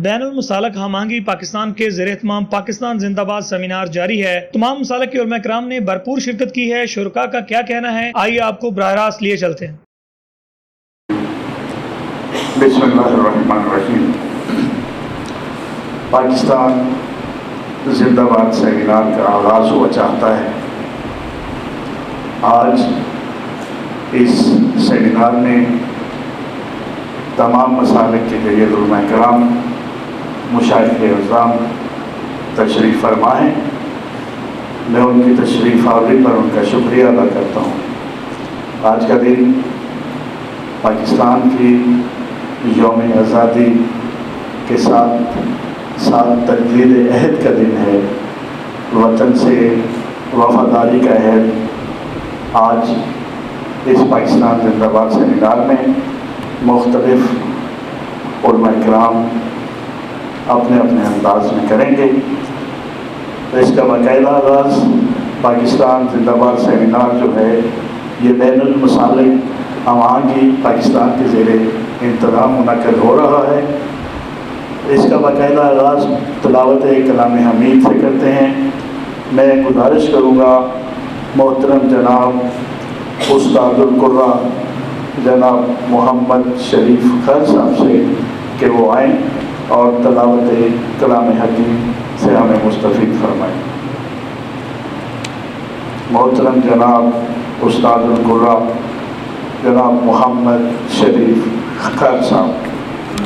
بین المسالک ہم آہنگی پاکستان کے زیر اہتمام پاکستان زندہ باد سیمینار جاری ہے۔ تمام مسالک کے علماء کرام نے بھرپور شرکت کی ہے۔ شرکاء کا کیا کہنا ہے، آئیے آپ کو براہ راست لیے چلتے ہیں۔ بسم اللہ الرحمن الرحیم۔ پاکستان زندہ باد سیمینار کا آغاز ہوا چاہتا ہے۔ آج اس سیمینار میں تمام مسالک کے جلیل علماء کرام، مشائخ اعظام تشریف فرما ہیں۔ میں ان کی تشریف آوری پر ان کا شکریہ ادا کرتا ہوں۔ آج کا دن پاکستان کی یوم آزادی کے ساتھ تجدید عہد کا دن ہے، وطن سے وفاداری کا عہد۔ آج اس پاکستان زندہ باد سیمینار میں مختلف علماء کرام اپنے اپنے انداز میں کریں گے۔ اس کا باقاعدہ آغاز پاکستان زندہ باد سیمینار جو ہے، یہ بین المسالک ہم آہنگی پاکستان کے زیر انتظام منعقد ہو رہا ہے۔ اس کا باقاعدہ آغاز تلاوت کلام حمید سے کرتے ہیں۔ میں گزارش کروں گا محترم جناب استاد القرہ جناب محمد شریف خر صاحب سے کہ وہ آئیں اور تلاوت کلام حکیم سے ہمیں مستفید فرمائیں۔ محترم جناب استاد القرہ جناب محمد شریف خر صاحب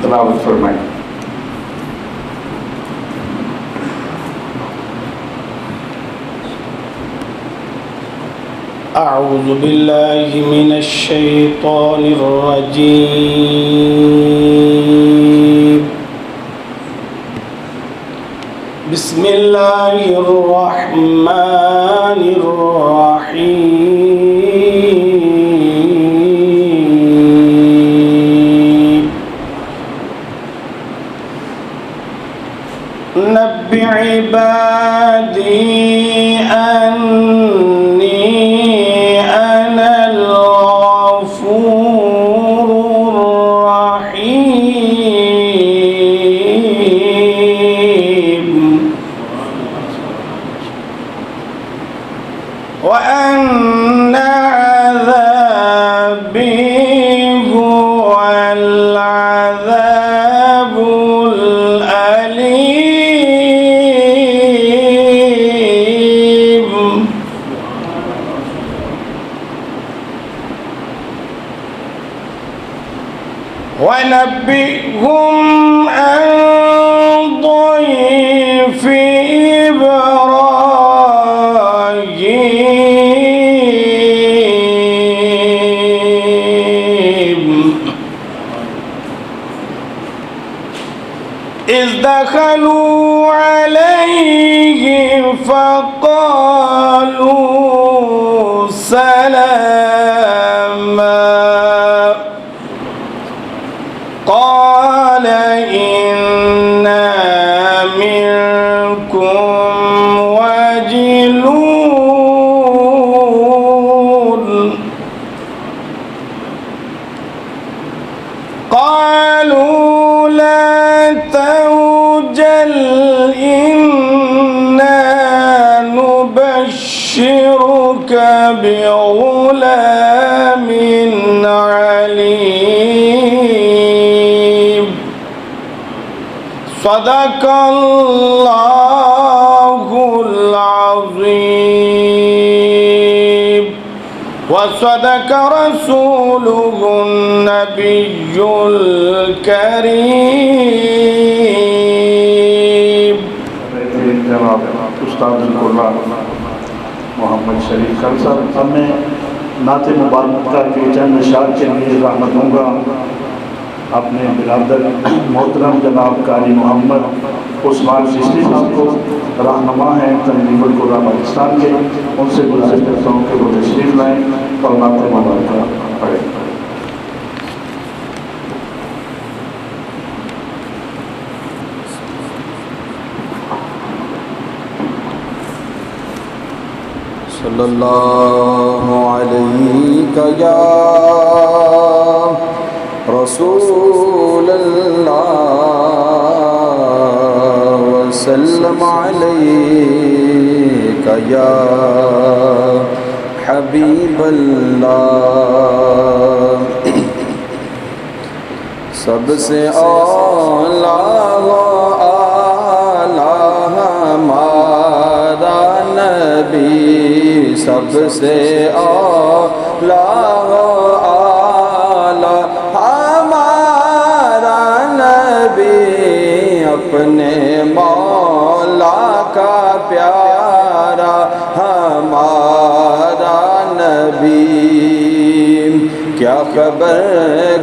تلاوت فرمائیں۔ اعوذ باللہ من الشیطان الرجیم، بسم اللہ الرحمن الرحیم۔ نبئ عبادی وأن عذابي هو العذاب الأليم۔ ونبئهم عن ضيف إذ دخلوا عليه فقالوا سلاما قال إنا منكم وجلون قالوا لا توجل إنا نبشرك بغلام عليم۔ صدق اللہ العظیم وصدق رسولہ النبی الکریم۔ جناب استاد القرہ محمد شریف خر صاحب، اب میں نعت مبارکہ کے چند اشعار کے لیے رحمت دوں گا اپنے برادر محترم جناب قاری محمد عثمان چشتی صاحب کو، رہنما ہیں تنظیم القرہ پاکستان کے۔ ان سے گزارش کرتا ہوں کہ وہ تشریف لائیں اور نعت مبارکہ پڑھیں۔ صلی اللہ علیہ یا رسول اللہ وسلم عليك يا حبيب الله سب سے اولیٰ و اعلیٰ ہمارا نبی سب سے اولیٰ و اعلیٰ ہمارا نبی اپنے مولا کا پیارا ہمارا نبی کیا خبر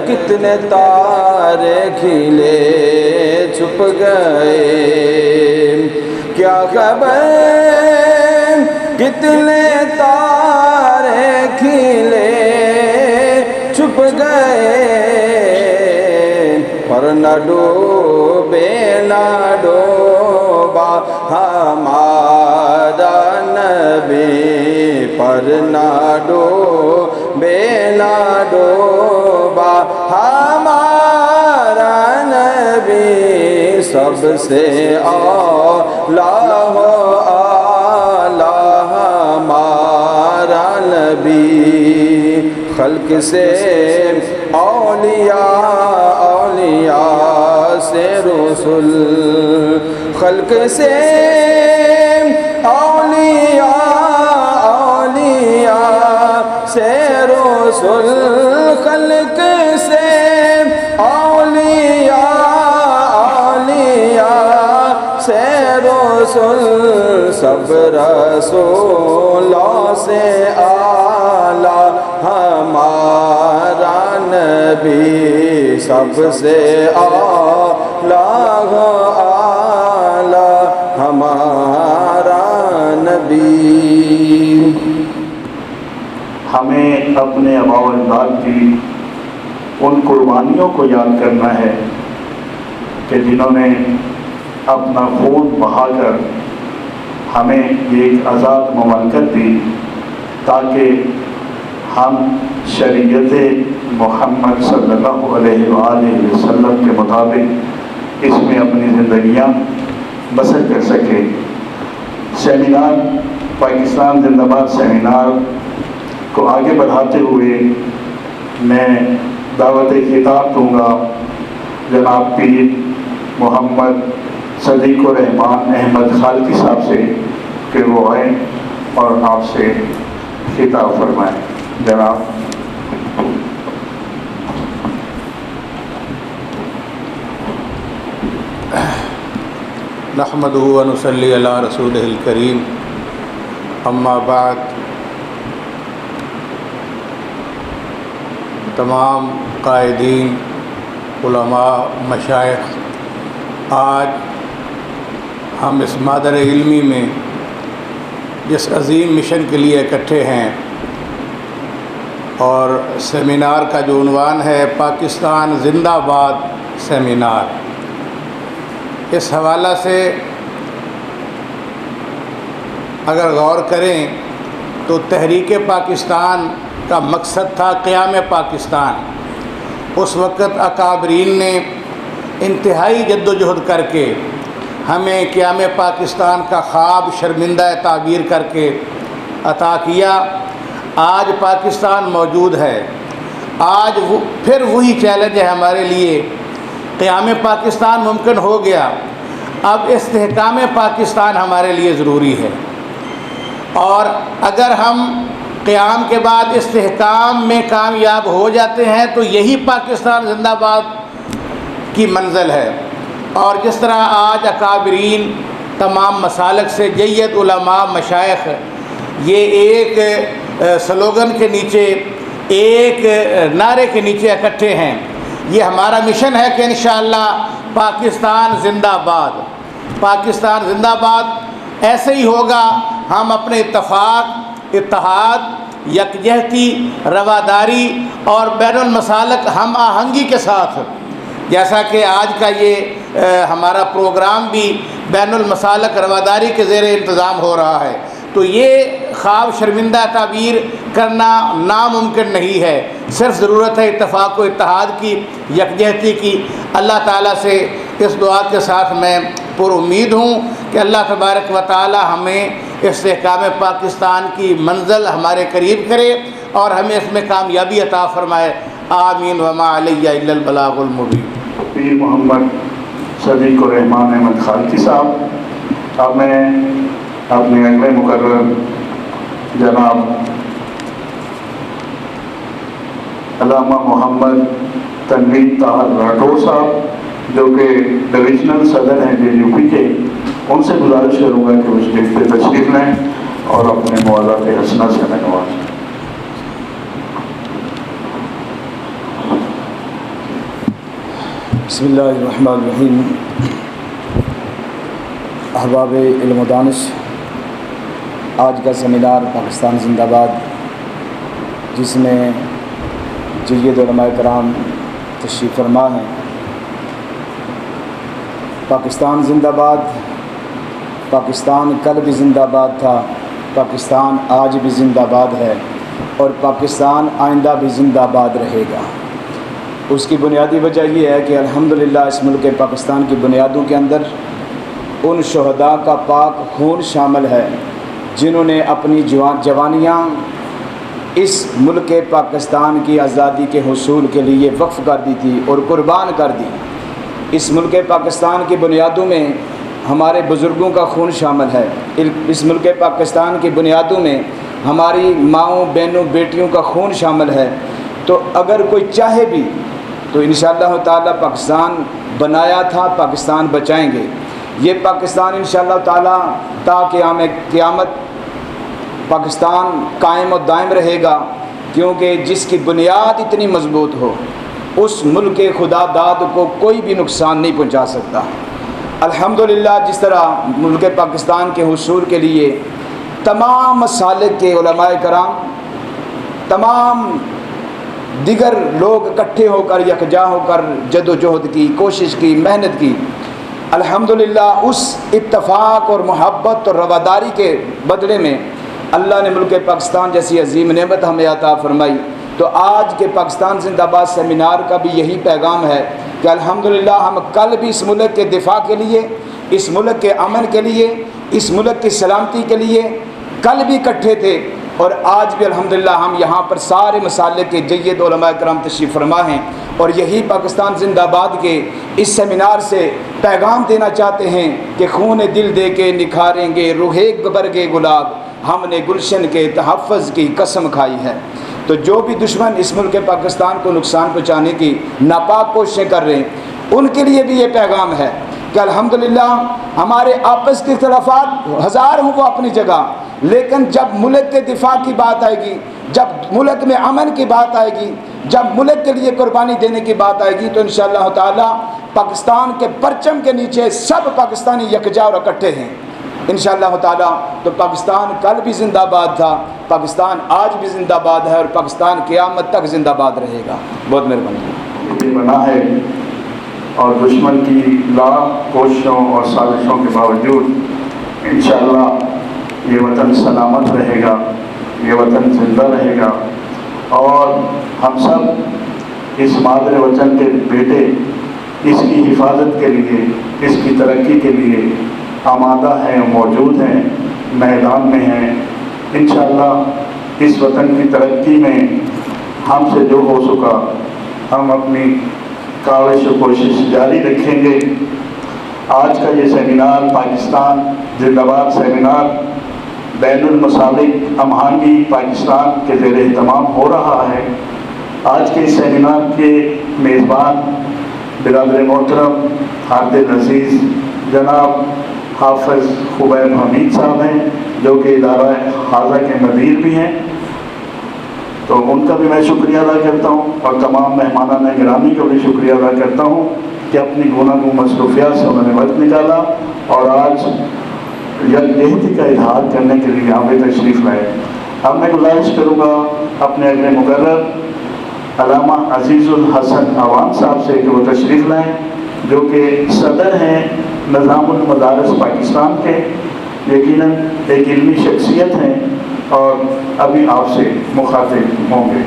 کتنے تارے کھلے چھپ گئے کیا خبر کتنے تارے کھلے چھپ گئے پر نہ ڈوبے نہ ڈوبا ہمارا نبی پر نہ ڈوبے نہ ڈوبا ہمارا نبی سب سے اولیٰ و اعلیٰ ہمارا نبی خلق سے اولیاء سے رسول خلق سے اولیاء سے رسول خلق سے اولیاء سے رسول سب رسولوں سے اعلیٰ ہمارا نبی سب سے اعلیٰ اعلیٰ ہمارا نبی ہمیں اپنے آباء و اجداد کی ان قربانیوں کو یاد کرنا ہے کہ جنہوں نے اپنا خون بہا کر ہمیں ایک آزاد مملکت دی تاکہ ہم شریعت محمد صلی اللہ علیہ وآلہ وسلم کے مطابق اس میں اپنی زندگیاں بسر کر سکیں۔ سیمینار پاکستان زندہ باد سیمینار کو آگے بڑھاتے ہوئے میں دعوت خطاب دوں گا جناب پیر محمد صدیق الرحمان احمد خالقی صاحب سے کہ وہ آئیں اور آپ سے خطاب فرمائیں۔ جناب نحمدہ و نصلی علی رسولہ الکریم اما بعد تمام قائدین علماء مشائخ آج ہم اس مادر علمی میں جس عظیم مشن کے لیے اکٹھے ہیں اور سیمینار کا جو عنوان ہے پاکستان زندہ باد سیمینار اس حوالہ سے اگر غور کریں تو تحریک پاکستان کا مقصد تھا قیام پاکستان۔ اس وقت اکابرین نے انتہائی جد و جہد کر کے ہمیں قیام پاکستان کا خواب شرمندہ تعبیر کر کے عطا کیا۔ آج پاکستان موجود ہے، آج پھر وہی چیلنج ہے ہمارے لیے، قیام پاکستان ممکن ہو گیا، اب استحکام پاکستان ہمارے لیے ضروری ہے۔ اور اگر ہم قیام کے بعد استحکام میں کامیاب ہو جاتے ہیں تو یہی پاکستان زندہ باد کی منزل ہے۔ اور جس طرح آج اکابرین تمام مسالک سے جید علماء مشائخ یہ ایک سلوگن کے نیچے، ایک نعرے کے نیچے اکٹھے ہیں، یہ ہمارا مشن ہے کہ انشاءاللہ پاکستان زندہ باد، پاکستان زندہ باد ایسے ہی ہوگا ہم اپنے اتفاق، اتحاد، یکجہتی، رواداری اور بین المسالک ہم آہنگی کے ساتھ، جیسا کہ آج کا یہ ہمارا پروگرام بھی بین المسالک رواداری کے زیر انتظام ہو رہا ہے، تو یہ خواب شرمندہ تعبیر کرنا ناممکن نہیں ہے، صرف ضرورت ہے اتفاق و اتحاد کی، یکجہتی کی۔ اللہ تعالیٰ سے اس دعا کے ساتھ میں پر امید ہوں کہ اللہ تبارک و تعالی ہمیں استحکام پاکستان کی منزل ہمارے قریب کرے اور ہمیں اس میں کامیابی عطا فرمائے. آمین. وما علیہ الا البلاغ المبین. پیر محمد صدیق الرحمان احمد خالقی صاحب، اب میں اپنے اگلے مقرر جناب علامہ محمد تنویر طاہر راٹھور صاحب جو کہ ڈویژنل صدر ہیں JUP کے، ان سے گزارش کروں گا کہ وہ اسٹیج پہ تشریف لیں اور اپنے موازات حسنہ سے ہمیں نوازیں. بسم اللہ الرحمن الرحیم. احباب علم و دانش، آج کا سیمینار پاکستان زندہ باد، جس میں جید علماء کرام تشریف فرما ہیں. پاکستان زندہ باد، پاکستان کل بھی زندہ باد تھا، پاکستان آج بھی زندہ باد ہے اور پاکستان آئندہ بھی زندہ باد رہے گا. اس کی بنیادی وجہ یہ ہے کہ الحمدللہ اس ملک پاکستان کی بنیادوں کے اندر ان شہداء کا پاک خون شامل ہے جنہوں نے اپنی جوانیاں اس ملک پاکستان کی آزادی کے حصول کے لیے وقف کر دی تھی اور قربان کر دی. اس ملک پاکستان کی بنیادوں میں ہمارے بزرگوں کا خون شامل ہے. اس ملک پاکستان کی بنیادوں میں ہماری ماؤں، بہنوں، بیٹیوں کا خون شامل ہے. تو اگر کوئی چاہے بھی تو انشاءاللہ تعالی پاکستان بنایا تھا، پاکستان بچائیں گے. یہ پاکستان انشاءاللہ تعالی تا قیامت پاکستان قائم و دائم رہے گا، کیونکہ جس کی بنیاد اتنی مضبوط ہو اس ملک خدا داد کو کوئی بھی نقصان نہیں پہنچا سکتا. الحمدللہ جس طرح ملک پاکستان کے حصول کے لیے تمام مسالک کے علماء کرام، تمام دیگر لوگ اکٹھے ہو کر یکجا ہو کر جد و جہد کی، کوشش کی، محنت کی، الحمدللہ اس اتفاق اور محبت اور رواداری کے بدلے میں اللہ نے ملک پاکستان جیسی عظیم نعمت ہمیں عطا فرمائی. تو آج کے پاکستان زندہ باد سیمینار کا بھی یہی پیغام ہے کہ الحمدللہ ہم کل بھی اس ملک کے دفاع کے لیے، اس ملک کے امن کے لیے، اس ملک کی سلامتی کے لیے کل بھی اکٹھے تھے اور آج بھی الحمدللہ ہم یہاں پر سارے مسالک کے جید علماء کرام تشریف فرما ہیں اور یہی پاکستان زندہ باد کے اس سیمینار سے پیغام دینا چاہتے ہیں کہ خون دل دے کے نکھاریں گے روحے برگے گلاب، ہم نے گلشن کے تحفظ کی قسم کھائی ہے. تو جو بھی دشمن اس ملک پاکستان کو نقصان پہنچانے کی ناپاک کوششیں کر رہے ہیں ان کے لیے بھی یہ پیغام ہے کہ الحمدللہ ہمارے آپس کے اختلافات ہزار ہوں وہ اپنی جگہ، لیکن جب ملک کے دفاع کی بات آئے گی، جب ملک میں امن کی بات آئے گی، جب ملک کے لیے قربانی دینے کی بات آئے گی تو انشاءاللہ تعالی پاکستان کے پرچم کے نیچے سب پاکستانی یکجا اور اکٹھے ہیں انشاءاللہ تعالی. تو پاکستان کل بھی زندہ باد تھا، پاکستان آج بھی زندہ باد ہے اور پاکستان قیامت تک زندہ باد رہے گا. بہت مہربانی. یہ بنا ہے اور دشمن کی لاکھ کوششوں اور سازشوں کے باوجود انشاءاللہ یہ وطن سلامت رہے گا، یہ وطن زندہ رہے گا اور ہم سب اس مادر وطن کے بیٹے اس کی حفاظت کے لیے، اس کی ترقی کے لیے آمادہ ہیں، موجود ہیں، میدان میں ہیں. انشاءاللہ اس وطن کی ترقی میں ہم سے جو ہو سکا ہم اپنی کاوش و کوشش جاری رکھیں گے. آج کا یہ سیمینار پاکستان زندہ باد سیمینار بین المسالک ہم آہنگی پاکستان کے زیر اہتمام ہو رہا ہے. آج کے سیمینار کے میزبان برادر محترم حافظ عزیز جناب حافظ خبیب حمید صاحب ہیں جو کہ ادارہ حاضہ کے مدیر بھی ہیں. تو ان کا بھی میں شکریہ ادا کرتا ہوں اور تمام مہمانان گرامی کا بھی شکریہ ادا کرتا ہوں کہ اپنی گوناگوں مصروفیات سے انہوں نے وقت نکالا اور آج یکجہتی کا اظہار کرنے کے لیے یہاں پہ تشریف لائے. اب میں گزارش کروں گا اپنے اگلے مقرر علامہ عزیز الحسن عوان صاحب سے کہ وہ تشریف لائیں جو کہ صدر ہیں نظام المدارس پاکستان کے. یقیناً ایک علمی شخصیت ہیں اور ابھی آپ سے مخاطب ہوں گے.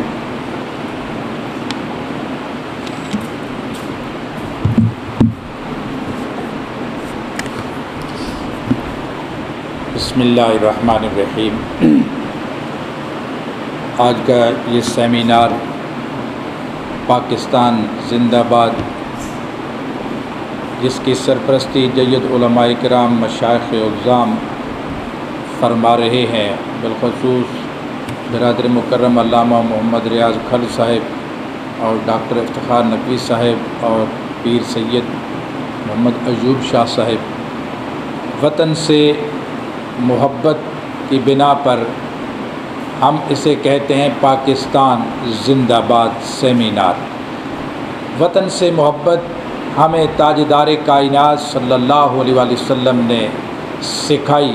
بسم اللہ الرحمن الرحیم۔ آج کا یہ سیمینار پاکستان زندہ باد، جس کی سرپرستی جید علماء کرام مشائخ اعظام فرما رہے ہیں، بالخصوص برادر مکرم علامہ محمد ریاض کھل صاحب اور ڈاکٹر افتخار نقوی صاحب اور پیر سید محمد ایوب شاہ صاحب، وطن سے محبت کی بنا پر ہم اسے کہتے ہیں پاکستان زندہ باد سیمینار۔ وطن سے محبت ہمیں تاجدار کائنات صلی اللہ علیہ وآلہ وسلم نے سکھائی۔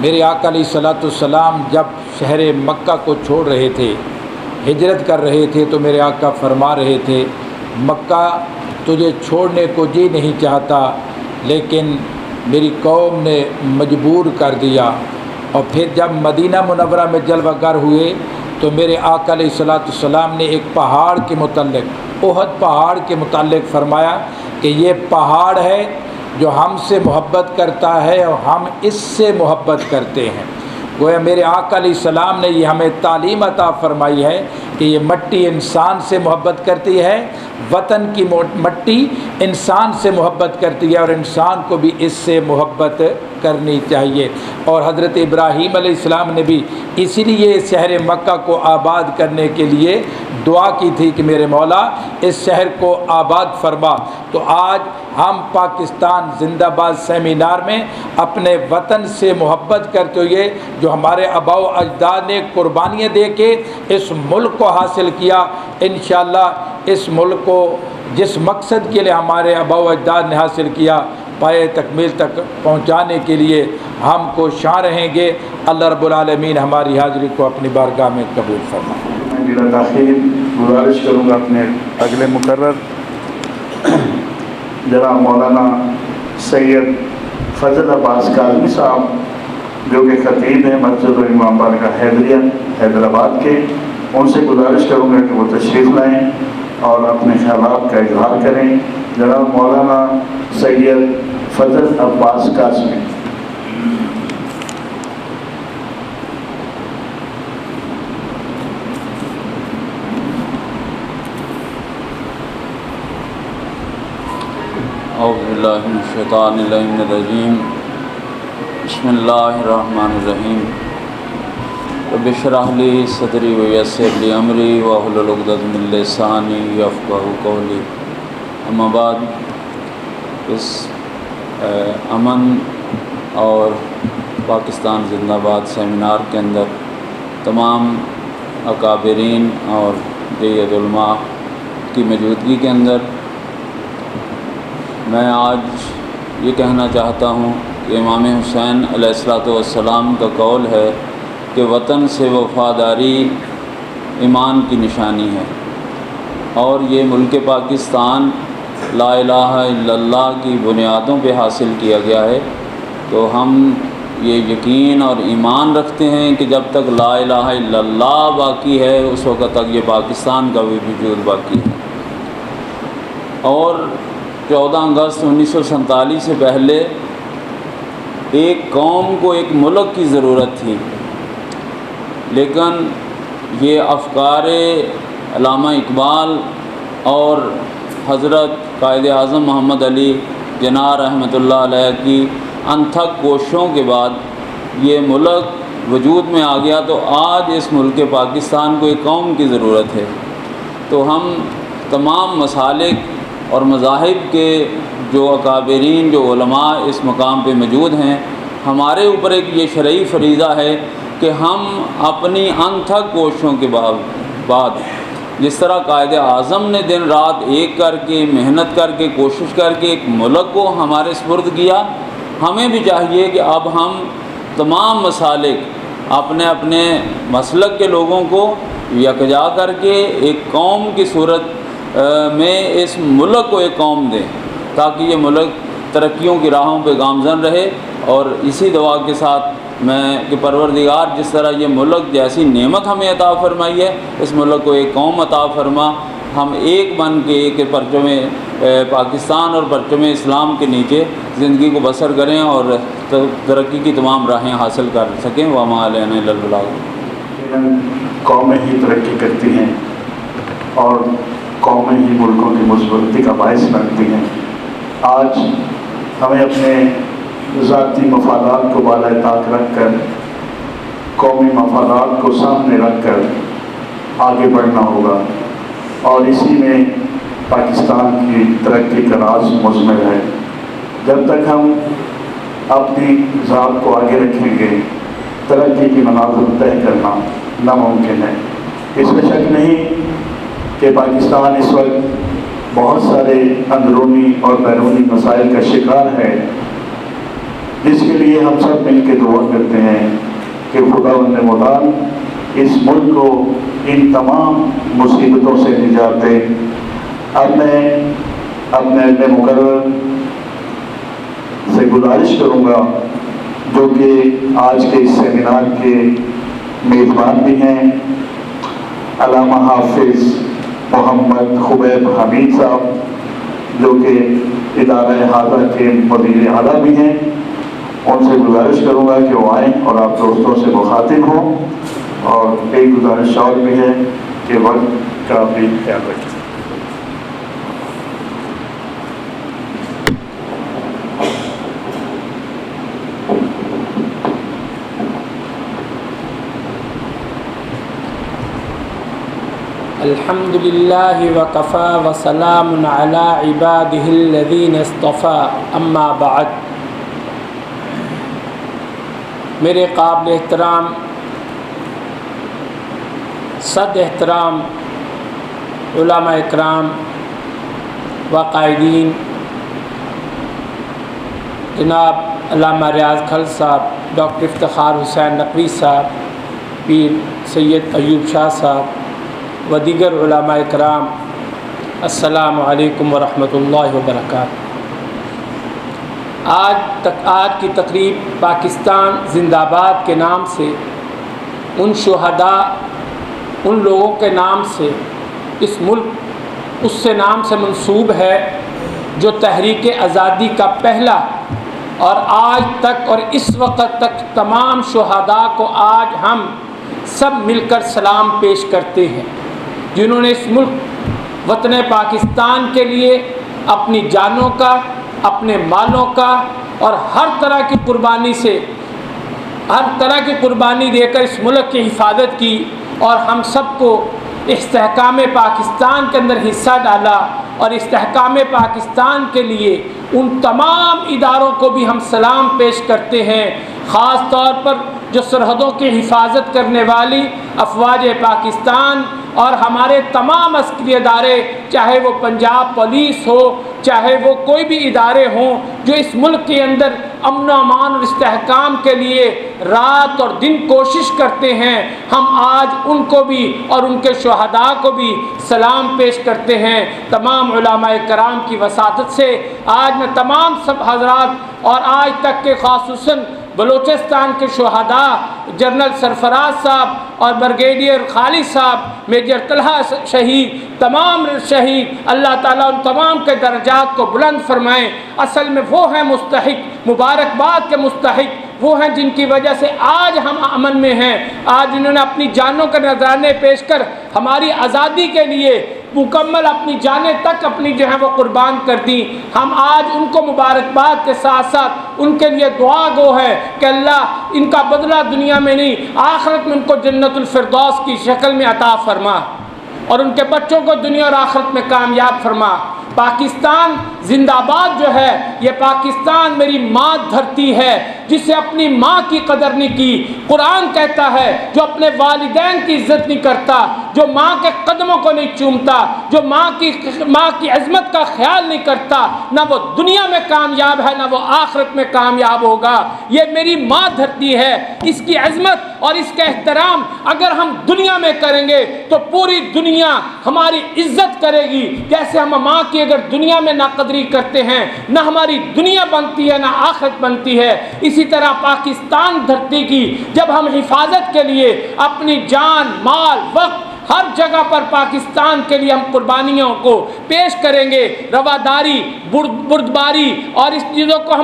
میرے آقا علیہ الصلوۃ والسلام جب شہر مکہ کو چھوڑ رہے تھے، ہجرت کر رہے تھے، تو میرے آقا فرما رہے تھے مکہ تجھے چھوڑنے کو جی نہیں چاہتا، لیکن میری قوم نے مجبور کر دیا۔ اور پھر جب مدینہ منورہ میں جلوہ گر ہوئے تو میرے آقا علیہ الصلوۃ والسلام نے ایک پہاڑ کے متعلق، احد پہاڑ کے متعلق فرمایا کہ یہ پہاڑ ہے جو ہم سے محبت کرتا ہے اور ہم اس سے محبت کرتے ہیں۔ گویا میرے آقا علیہ السلام نے یہ ہمیں تعلیم عطا فرمائی ہے کہ یہ مٹی انسان سے محبت کرتی ہے، وطن کی مٹی انسان سے محبت کرتی ہے اور انسان کو بھی اس سے محبت کرنی چاہیے۔ اور حضرت ابراہیم علیہ السلام نے بھی اسی لیے شہر مکہ کو آباد کرنے کے لیے دعا کی تھی کہ میرے مولا اس شہر کو آباد فرما۔ تو آج ہم پاکستان زندہ باد سیمینار میں اپنے وطن سے محبت کرتے ہوئے، جو ہمارے آباء و اجداد نے قربانیاں دے کے اس ملک کو حاصل کیا، انشاءاللہ اس ملک کو جس مقصد کے لیے ہمارے آباء و اجداد نے حاصل کیا، پائے تکمیل تک پہنچانے کے لیے ہم کوشاں رہیں گے۔ اللہ رب العالمین ہماری حاضری کو اپنی بارگاہ میں قبول فرمائے۔ میں بلا تاخیر گزارش کروں گا اپنے اگلے مقرر جناب مولانا سید فضل عباس کاظمی صاحب، جو کہ خطیب ہیں مسجد امام بارگاہ حیدریہ حیدرآباد کے، ان سے گزارش کروں گا کہ وہ تشریف لائیں اور اپنے خیالات کا اظہار کریں۔ جناب مولانا سید فضل عباس کاظمی۔ اعوذ باللہ من الشیطان الرجیم، بسم اللہ الرحمن الرحیم۔ رب اشرح لی صدری ویسر لی امری واحلل عقدۃ من لسانی یفقہوا قولی۔ اما بعد، اس امن اور پاکستان زندہ باد سیمینار کے اندر تمام اکابرین اور جید علماء کی موجودگی کے اندر میں آج یہ کہنا چاہتا ہوں کہ امام حسین علیہ الصلوۃ والسلام کا قول ہے کہ وطن سے وفاداری ایمان کی نشانی ہے، اور یہ ملک پاکستان لا الہ الا اللہ کی بنیادوں پہ حاصل کیا گیا ہے۔ تو ہم یہ یقین اور ایمان رکھتے ہیں کہ جب تک لا الہ الا اللہ باقی ہے، اس وقت تک یہ پاکستان کا بھی وجود باقی ہے۔ اور 14 اگست 1947 سے پہلے ایک قوم کو ایک ملک کی ضرورت تھی، لیکن یہ افکار علامہ اقبال اور حضرت قائد اعظم محمد علی جناح رحمۃ اللہ علیہ کی انتھک کوششوں کے بعد یہ ملک وجود میں آ گیا۔ تو آج اس ملک پاکستان کو ایک قوم کی ضرورت ہے۔ تو ہم تمام مسالک اور مذاہب کے جو اکابرین، جو علماء اس مقام پہ موجود ہیں، ہمارے اوپر ایک یہ شرعی فریضہ ہے کہ ہم اپنی انتھک کوششوں کے بعد جس طرح قائد اعظم نے دن رات ایک کر کے محنت کر کے کوشش کر کے ایک ملک کو ہمارے سپرد کیا، ہمیں بھی چاہیے کہ اب ہم تمام مسالک اپنے اپنے مسلک کے لوگوں کو یکجا کر کے ایک قوم کی صورت میں اس ملک کو ایک قوم دیں، تاکہ یہ ملک ترقیوں کی راہوں پہ گامزن رہے۔ اور اسی دعا کے ساتھ میں کہ پروردگار جس طرح یہ ملک جیسی نعمت ہمیں عطا فرمائی ہے، اس ملک کو ایک قوم عطا فرما، ہم ایک بن کے ایک پرچم پاکستان اور پرچم اسلام کے نیچے زندگی کو بسر کریں اور ترقی کی تمام راہیں حاصل کر سکیں. وما علینا الا البلاغ. قومیں ہی ترقی کرتی ہیں اور قومیں ہی ملکوں کی مثبتی کا باعث بنتی ہیں. آج ہمیں اپنے ذاتی مفادات کو بالائے طاق رکھ کر، قومی مفادات کو سامنے رکھ کر آگے بڑھنا ہوگا، اور اسی میں پاکستان کی ترقی کا راز مضمر ہے. جب تک ہم اپنی ذات کو آگے رکھیں گے، ترقی کی منازل طے کرنا ناممکن ہے. اس میں شک نہیں کہ پاکستان اس وقت بہت سارے اندرونی اور بیرونی مسائل کا شکار ہے، جس کے لیے ہم سب مل کے دعا کرتے ہیں کہ خداوند متعال اس ملک کو ان تمام مصیبتوں سے نجات دے. اب میں اپنے اہل مقرر سے گزارش کروں گا، جو کہ آج کے اس سیمینار کے میزبان بھی ہیں، علامہ حافظ محمد خبیب حمید صاحب، جو کہ ادارہ حاضہ کے مدیر اعلیٰ بھی ہیں. ان سے گزارش کروں گا کہ وہ آئیں اور آپ دوستوں سے مخاطب ہوں. اور ایک گزارش اور بھی ہے کہ وقت کا بھی خیال رکھیں. الحمد للہ وکفا وسلام علی عبادہ الذین اصطفیٰ اما بعد. میرے قابل احترام صد احترام علماء اکرام و قائدین، جناب علامہ ریاض کھل صاحب، ڈاکٹر افتخار حسین نقوی صاحب، پیر سید ایوب شاہ صاحب و دیگر علماء اکرام، السلام علیکم ورحمۃ اللہ وبرکاتہ. آج کی تقریب پاکستان زندہ باد کے نام سے، ان شہداء، ان لوگوں کے نام سے اس ملک اس سے نام سے منسوب ہے جو تحریک آزادی کا پہلا اور آج تک اور اس وقت تک تمام شہداء کو آج ہم سب مل کر سلام پیش کرتے ہیں، جنہوں نے اس ملک وطن پاکستان کے لیے اپنی جانوں کا، اپنے مالوں کا اور ہر طرح کی قربانی دے کر اس ملک کی حفاظت کی، اور ہم سب کو استحکام پاکستان کے اندر حصہ ڈالا. اور استحکام پاکستان کے لیے ان تمام اداروں کو بھی ہم سلام پیش کرتے ہیں، خاص طور پر جو سرحدوں کی حفاظت کرنے والی افواج پاکستان اور ہمارے تمام عسکری ادارے، چاہے وہ پنجاب پولیس ہو، چاہے وہ کوئی بھی ادارے ہوں، جو اس ملک کے اندر امن و امان اور استحکام کے لیے رات اور دن کوشش کرتے ہیں. ہم آج ان کو بھی اور ان کے شہداء کو بھی سلام پیش کرتے ہیں. تمام علماء کرام کی وساطت سے آج میں تمام سب حضرات اور آج تک کے خصوصاً بلوچستان کے شہداء جنرل سرفراز صاحب اور بریگیڈیئر خالد صاحب، میجر طلحہ شہید، تمام شہید، اللہ تعالیٰ ان تمام کے درجات کو بلند فرمائیں. اصل میں وہ ہیں مستحق، مبارکباد کے مستحق، وہ ہیں جن کی وجہ سے آج ہم امن میں ہیں. آج انہوں نے اپنی جانوں کے نذرانے پیش کر ہماری آزادی کے لیے مکمل اپنی جانیں تک اپنی جو ہے وہ قربان کر دی. ہم آج ان کو مبارکباد کے ساتھ ساتھ ان کے لیے دعا گو ہے کہ اللہ ان کا بدلہ دنیا میں نہیں، آخرت میں ان کو جنت الفردوس کی شکل میں عطا فرما، اور ان کے بچوں کو دنیا اور آخرت میں کامیاب فرما. پاکستان زندہ باد جو ہے، یہ پاکستان میری ماں دھرتی ہے جسے اپنی ماں کی قدر نہیں کی. قرآن کہتا ہے جو اپنے والدین کی عزت نہیں کرتا، جو ماں کے قدموں کو نہیں چومتا، جو ماں کی عظمت کا خیال نہیں کرتا، نہ وہ دنیا میں کامیاب ہے نہ وہ آخرت میں کامیاب ہوگا. یہ میری ماں دھرتی ہے، اس کی عظمت اور اس کا احترام اگر ہم دنیا میں کریں گے تو پوری دنیا ہماری عزت کرے گی. جیسے ہم ماں کی اگر دنیا میں ناقدری کرتے ہیں، نہ ہماری دنیا بنتی ہے نہ آخرت بنتی ہے. اسی طرح پاکستان دھرتی کی جب ہم حفاظت کے لیے اپنی جان، مال، وقت، ہر جگہ پر پاکستان کے لیے ہم قربانیوں کو پیش کریں گے، رواداری، بردباری اور اس چیزوں کو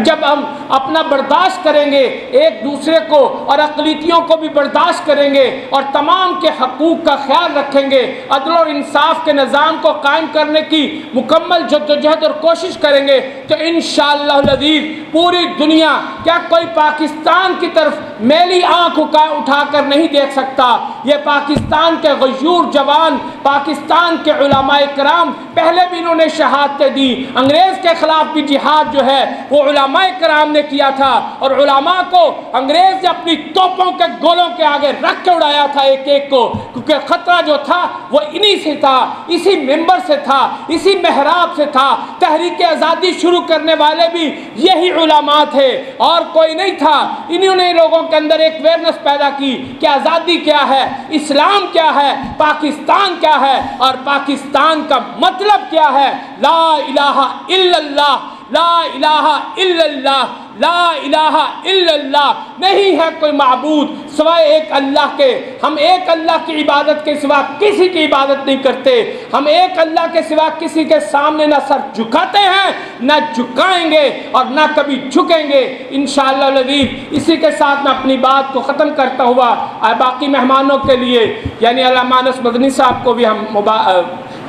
جب ہم اپنا برداشت کریں گے، ایک دوسرے کو اور اقلیتوں کو بھی برداشت کریں گے اور تمام کے حقوق کا خیال رکھیں گے، عدل اور انصاف کے نظام کو قائم کرنے کی مکمل جدوجہد اور کوشش کریں گے، تو انشاءاللہ العزیز پوری دنیا، کیا کوئی پاکستان کی طرف میلی آنکھ اٹھا کر نہیں دیکھ سکتا؟ یہ پاکستان کے غیور جوان، پاکستان کے علماء کرام، پہلے بھی انہوں نے شہادتیں دی، انگریز کے خلاف بھی جہاد جو ہے وہ علماء کرام نے کیا تھا، اور علماء کو انگریز نے اپنی توپوں کے گولوں کے آگے رکھ کے اڑایا تھا ایک ایک کو، کیونکہ خطرہ جو تھا وہ انہی سے تھا، اسی ممبر سے تھا، اسی محراب سے تھا۔ تحریک آزادی شروع کرنے والے بھی یہی علماء تھے اور کوئی نہیں تھا۔ انہوں نے لوگوں کے اندر ایک ویئرنس پیدا کی کہ آزادی کیا ہے، اسلام کیا ہے، پاکستان کیا ہے اور پاکستان کا مطلب کیا ہے۔ لا الہ الا اللہ، لا الہ الا اللہ، لا الہ الا اللہ، نہیں ہے کوئی معبود سوائے ایک اللہ کے، ہم ایک اللہ کی عبادت کے سوا کسی کی عبادت نہیں کرتے، ہم ایک اللہ کے سوا کسی کے سامنے نہ سر جھکاتے ہیں، نہ جھکائیں گے اور نہ کبھی جھکیں گے انشاءاللہ العزیز۔ اسی کے ساتھ میں اپنی بات کو ختم کرتا ہوا باقی مہمانوں کے لیے، یعنی علامہ انس مدنی صاحب کو بھی ہم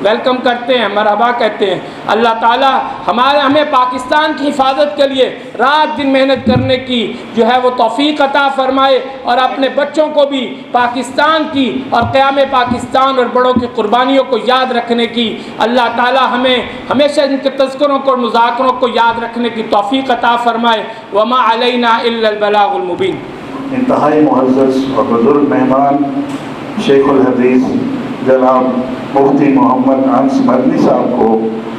ویلکم کرتے ہیں، مرحبا کہتے ہیں۔ اللہ تعالیٰ ہمیں پاکستان کی حفاظت کے لیے رات دن محنت کرنے کی جو ہے وہ توفیق عطا فرمائے، اور اپنے بچوں کو بھی پاکستان کی اور قیام پاکستان اور بڑوں کی قربانیوں کو یاد رکھنے کی اللہ تعالیٰ ہمیں ہمیشہ ان کے تذکروں کو اور مذاکروں کو یاد رکھنے کی توفیق عطا فرمائے۔ وما علینا الا البلاغ المبین۔ انتہائی معزز اور بزرگ مہمان شیخ الحدیث جناب مفتی محمد انس مدنی صاحب کو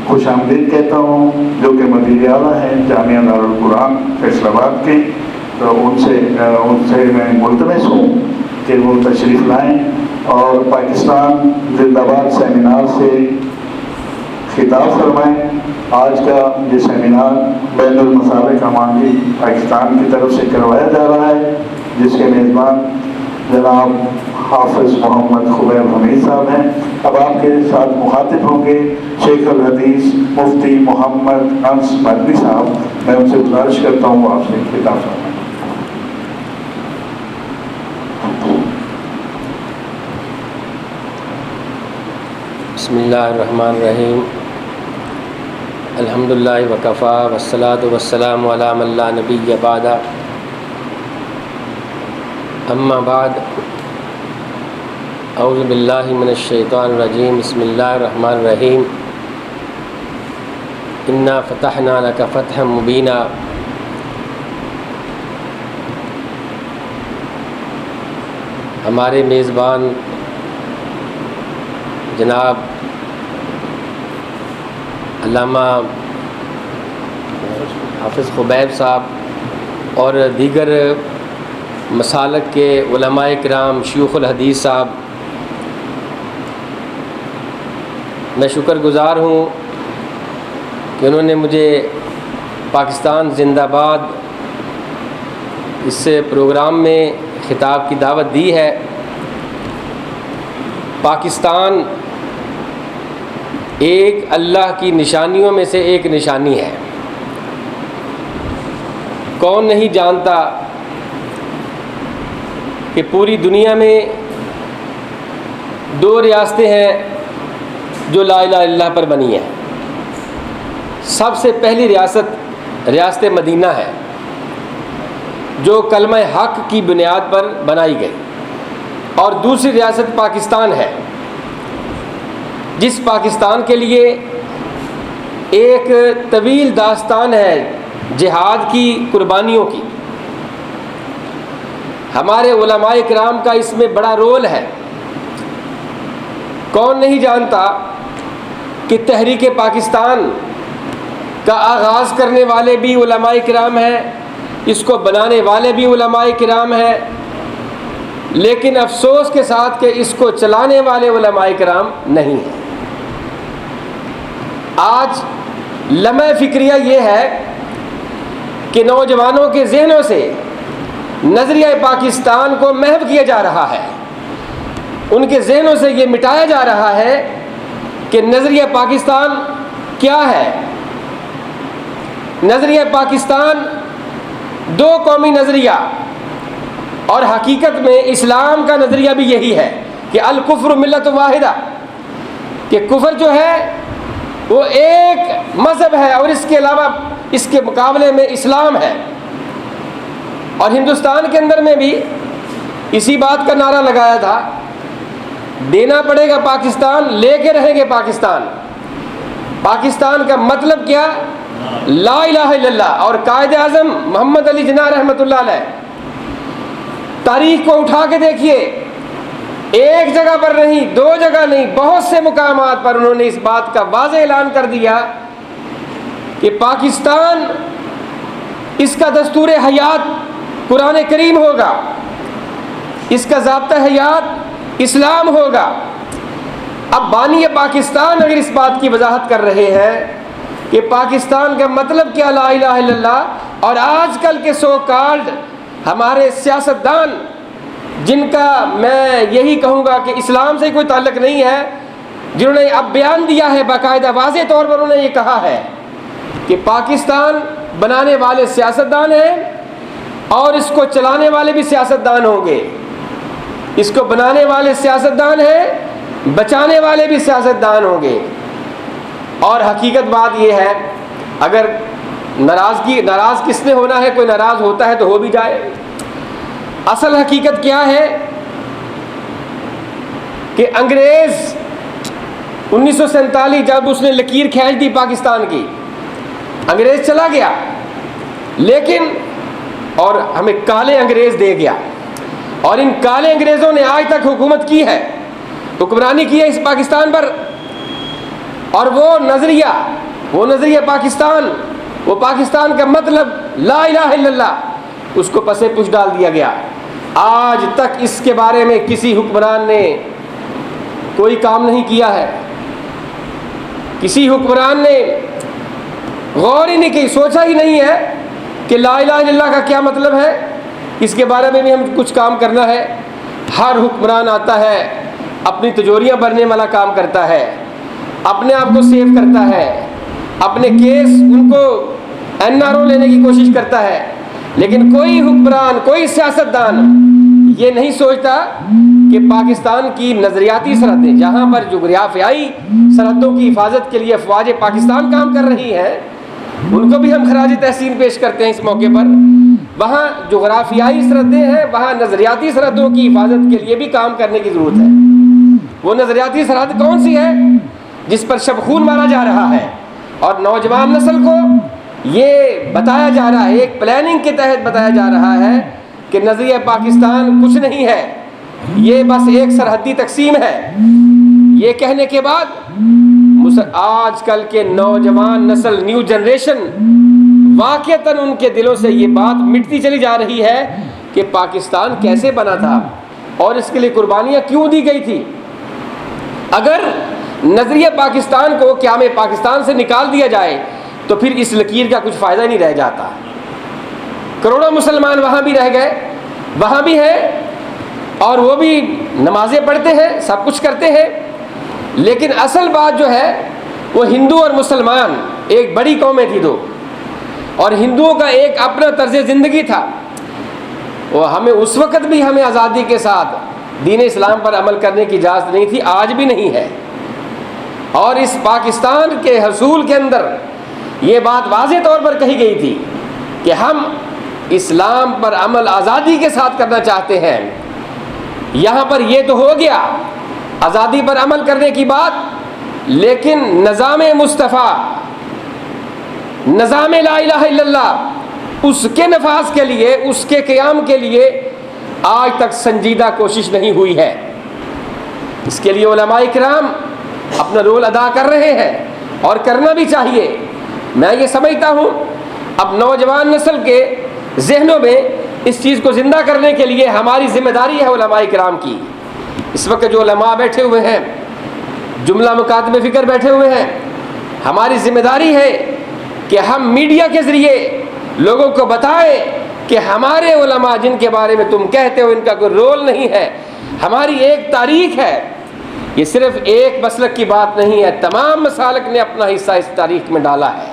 خوش آمدید کہتا ہوں، جو کہ مدیر اعلیٰ ہیں جامعہ دارالقرآن فیصل آباد کے، تو ان سے میں ملتمس ہوں کہ وہ تشریف لائیں اور پاکستان زندہ باد سیمینار سے خطاب فرمائیں۔ آج کا یہ سیمینار بین المسالک امانگی پاکستان کی طرف سے کروایا جا رہا ہے، جس کے میزبان جناب حافظ محمد خبیب حمید صاحب ہیں۔ اب آپ کے ساتھ مخاطب ہوں گے شیخ الحدیث مفتی محمد انس مدنی صاحب۔ میں ان سے گزارش کرتا ہوں آپ سے خطاب فرمائیں۔ بسم اللہ الرحمن الرحیم، الحمدللہ وکفا والصلاۃ والسلام علی من لا نبی بعد، اما بعد، اعوذ باللہ من الشیطان الرجیم، بسم اللہ الرحمن الرحیم، انا فتحنا لک فتحا مبینا۔ ہمارے میزبان جناب علامہ حافظ خبیب صاحب اور دیگر مسالک کے علماء کرام، شیوخ الحدیث صاحب، میں شکر گزار ہوں کہ انہوں نے مجھے پاکستان زندہ باد اس پروگرام میں خطاب کی دعوت دی ہے۔ پاکستان ایک اللہ کی نشانیوں میں سے ایک نشانی ہے۔ کون نہیں جانتا کہ پوری دنیا میں دو ریاستیں ہیں جو لا الہ الا اللہ پر بنی ہیں۔ سب سے پہلی ریاست مدینہ ہے، جو کلمہ حق کی بنیاد پر بنائی گئی، اور دوسری ریاست پاکستان ہے، جس پاکستان کے لیے ایک طویل داستان ہے جہاد کی، قربانیوں کی۔ ہمارے علماء کرام کا اس میں بڑا رول ہے۔ کون نہیں جانتا کہ تحریک پاکستان کا آغاز کرنے والے بھی علماء کرام ہیں، اس کو بنانے والے بھی علماء کرام ہیں، لیکن افسوس کے ساتھ کہ اس کو چلانے والے علماء کرام نہیں ہیں۔ آج لمحہ فکریہ یہ ہے کہ نوجوانوں کے ذہنوں سے نظریہ پاکستان کو محو کیا جا رہا ہے، ان کے ذہنوں سے یہ مٹایا جا رہا ہے کہ نظریہ پاکستان کیا ہے. نظریہ پاکستان دو قومی نظریہ، اور حقیقت میں اسلام کا نظریہ بھی یہی ہے کہ الکفر ملت واحدہ، کہ کفر جو ہے وہ ایک مذہب ہے اور اس کے علاوہ اس کے مقابلے میں اسلام ہے. اور ہندوستان کے اندر میں بھی اسی بات کا نعرہ لگایا تھا، دینا پڑے گا پاکستان، لے کے رہیں گے پاکستان. پاکستان کا مطلب کیا؟ لا الہ الا اللہ. اور قائد اعظم محمد علی جناح رحمۃ اللہ علیہ، تاریخ کو اٹھا کے دیکھیے، ایک جگہ پر نہیں، دو جگہ نہیں، بہت سے مقامات پر انہوں نے اس بات کا واضح اعلان کر دیا کہ پاکستان، اس کا دستور حیات قرآن کریم ہوگا، اس کا ضابطہ حیات اسلام ہوگا. اب بانی پاکستان اگر اس بات کی وضاحت کر رہے ہیں کہ پاکستان کا مطلب کیا لا الہ الا اللہ، اور آج کل کے سو کالڈ ہمارے سیاستدان، جن کا میں یہی کہوں گا کہ اسلام سے کوئی تعلق نہیں ہے، جنہوں نے اب بیان دیا ہے باقاعدہ واضح طور پر، انہوں نے یہ کہا ہے کہ پاکستان بنانے والے سیاستدان ہیں اور اس کو چلانے والے بھی سیاستدان ہوں گے. اس کو بنانے والے سیاستدان ہیں، بچانے والے بھی سیاستدان ہوں گے. اور حقیقت بات یہ ہے، اگر ناراض کس نے ہونا ہے؟ کوئی ناراض ہوتا ہے تو ہو بھی جائے. اصل حقیقت کیا ہے کہ انگریز 1947 جب اس نے لکیر کھینچ دی پاکستان کی، انگریز چلا گیا، لیکن اور ہمیں کالے انگریز دے گیا، اور ان کالے انگریزوں نے آج تک حکومت کی ہے، حکمرانی کی ہے اس پاکستان پر. اور وہ نظریہ پاکستان، وہ پاکستان کا مطلب لا الہ الا اللہ، اس کو پسے پش ڈال دیا گیا. آج تک اس کے بارے میں کسی حکمران نے کوئی کام نہیں کیا ہے، کسی حکمران نے غور ہی نہیں کی، سوچا ہی نہیں ہے کہ لا الہ الا اللہ کا کیا مطلب ہے. اس کے بارے میں بھی ہم کچھ کام کرنا ہے. ہر حکمران آتا ہے، اپنی تجوریاں بھرنے والا کام کرتا ہے، اپنے آپ کو سیو کرتا ہے، اپنے کیس ان کو NRO لینے کی کوشش کرتا ہے، لیکن کوئی حکمران، کوئی سیاستدان یہ نہیں سوچتا کہ پاکستان کی نظریاتی سرحدیں، جہاں پر جغرافیائی سرحدوں کی حفاظت کے لیے افواج پاکستان کام کر رہی ہیں، ان کو بھی ہم خراج تحسین پیش کرتے ہیں اس موقع پر. وہاں جغرافیائی سرحدیں ہیں، وہاں نظریاتی سرحدوں کی حفاظت کے لیے بھی کام کرنے کی ضرورت ہے. وہ نظریاتی سرحد کون سی ہے؟ جس پر شب خون مارا جا رہا ہے، اور نوجوان نسل کو یہ بتایا جا رہا ہے، ایک پلاننگ کے تحت بتایا جا رہا ہے کہ نظریہ پاکستان کچھ نہیں ہے، یہ بس ایک سرحدی تقسیم ہے. یہ کہنے کے بعد آج کل کے نوجوان نسل، نیو جنریشن، واقعتاً ان کے دلوں سے یہ بات مٹتی چلی جا رہی ہے کہ پاکستان کیسے بنا تھا اور اس کے لیے قربانیاں کیوں دی گئی تھی. اگر نظریہ پاکستان کو قیام پاکستان سے نکال دیا جائے تو پھر اس لکیر کا کچھ فائدہ نہیں رہ جاتا. کروڑوں مسلمان وہاں بھی رہ گئے، وہاں بھی ہیں، اور وہ بھی نمازیں پڑھتے ہیں، سب کچھ کرتے ہیں، لیکن اصل بات جو ہے وہ ہندو اور مسلمان ایک بڑی قومیں تھی دو، اور ہندوؤں کا ایک اپنا طرز زندگی تھا. وہ ہمیں اس وقت بھی ہمیں آزادی کے ساتھ دین اسلام پر عمل کرنے کی اجازت نہیں تھی، آج بھی نہیں ہے. اور اس پاکستان کے حصول کے اندر یہ بات واضح طور پر کہی گئی تھی کہ ہم اسلام پر عمل آزادی کے ساتھ کرنا چاہتے ہیں. یہاں پر یہ تو ہو گیا آزادی پر عمل کرنے کی بات، لیکن نظام مصطفیٰ، نظام لا الہ الا اللہ، اس کے نفاذ کے لیے، اس کے قیام کے لیے آج تک سنجیدہ کوشش نہیں ہوئی ہے. اس کے لیے علماء کرام اپنا رول ادا کر رہے ہیں اور کرنا بھی چاہیے. میں یہ سمجھتا ہوں اب نوجوان نسل کے ذہنوں میں اس چیز کو زندہ کرنے کے لیے ہماری ذمہ داری ہے علماء کرام کی. اس وقت جو علماء بیٹھے ہوئے ہیں، جملہ مکاتب فکر بیٹھے ہوئے ہیں، ہماری ذمہ داری ہے کہ ہم میڈیا کے ذریعے لوگوں کو بتائیں کہ ہمارے علماء جن کے بارے میں تم کہتے ہو ان کا کوئی رول نہیں ہے. ہماری ایک تاریخ ہے، یہ صرف ایک مسلک کی بات نہیں ہے، تمام مسالک نے اپنا حصہ اس تاریخ میں ڈالا ہے.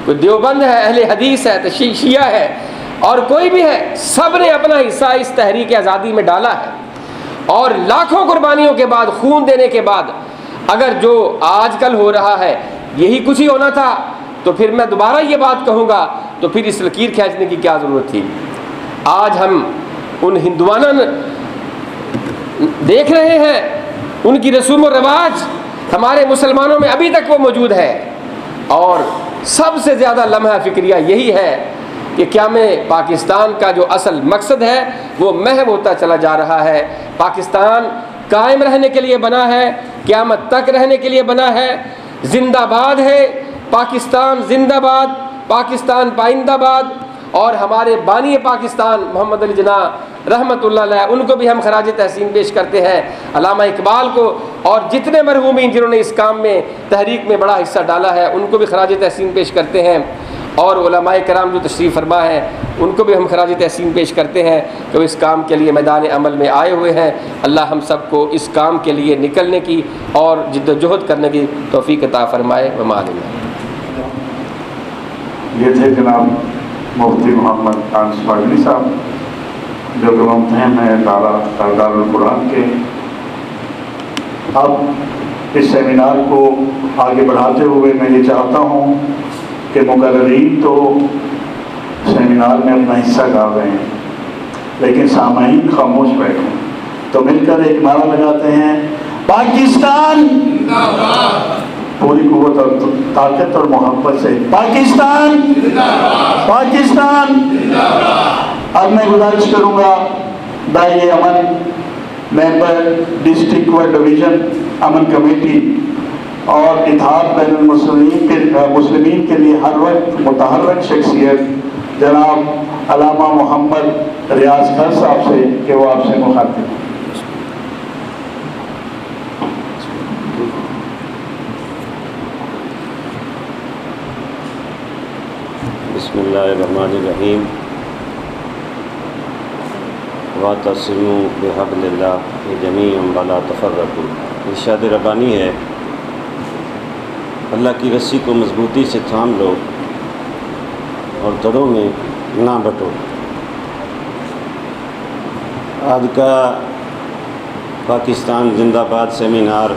کوئی دیوبند ہے، اہل حدیث ہے، تو شیعہ ہے، اور کوئی بھی ہے، سب نے اپنا حصہ اس تحریک آزادی میں ڈالا ہے. اور لاکھوں قربانیوں کے بعد، خون دینے کے بعد، اگر جو آج کل ہو رہا ہے یہی کچھ ہی ہونا تھا تو پھر میں دوبارہ یہ بات کہوں گا، تو پھر اس لکیر کھینچنے کی کیا ضرورت تھی. آج ہم ان ہندوانہ دیکھ رہے ہیں، ان کی رسوم و رواج ہمارے مسلمانوں میں ابھی تک وہ موجود ہے. اور سب سے زیادہ لمحہ فکریہ یہی ہے کہ قیام پاکستان کا جو اصل مقصد ہے وہ محو ہوتا چلا جا رہا ہے. پاکستان قائم رہنے کے لیے بنا ہے، قیامت تک رہنے کے لیے بنا ہے. زندہ باد ہے پاکستان، زندہ باد، پاکستان پائندہ باد. اور ہمارے بانی پاکستان محمد علی جناح رحمۃ اللہ علیہ، ان کو بھی ہم خراج تحسین پیش کرتے ہیں، علامہ اقبال کو، اور جتنے مرحومین جنہوں نے اس کام میں تحریک میں بڑا حصہ ڈالا ہے ان کو بھی خراج تحسین پیش کرتے ہیں. اور علماء کرام جو تشریف فرما ہیں ان کو بھی ہم خراج تحسین پیش کرتے ہیں کہ وہ اس کام کے لیے میدان عمل میں آئے ہوئے ہیں. اللہ ہم سب کو اس کام کے لیے نکلنے کی اور جد و جہد کرنے کی توفیق عطا فرمائے. ومعلوم یہ تھے جناب مفتی محمد انس فاضلی صاحب، جو کہ ممتحن ہیں دارالقرآن کے. اب اس سیمینار کو آگے بڑھاتے ہوئے میں یہ چاہتا ہوں کہ مقررین تو سیمینار میں اپنا حصہ ڈال رہے ہیں لیکن سامعین خاموش بیٹھے، تو مل کر ایک نعرہ لگاتے ہیں، پاکستان پوری قوت اور طاقت اور محبت سے، پاکستان پاکستان. اب میں گزارش کروں گا داعیہ امن، ممبر ڈسٹرکٹ و ڈویژن امن کمیٹی اور اتحاد بین المسلمین کے لیے ہر وقت متحرک شخصیت جناب علامہ محمد ریاض خان صاحب سے کہ وہ آپ سے مخاطب. بسم اللہ الرحمن الرحیم. واعتصموا بحبل اللہ جمیعا ولا تفرقوا. ارشاد ربانی ہے، اللہ کی رسی کو مضبوطی سے تھام لو اور دڑوں میں نہ بٹو. آج کا پاکستان زندہ باد سیمینار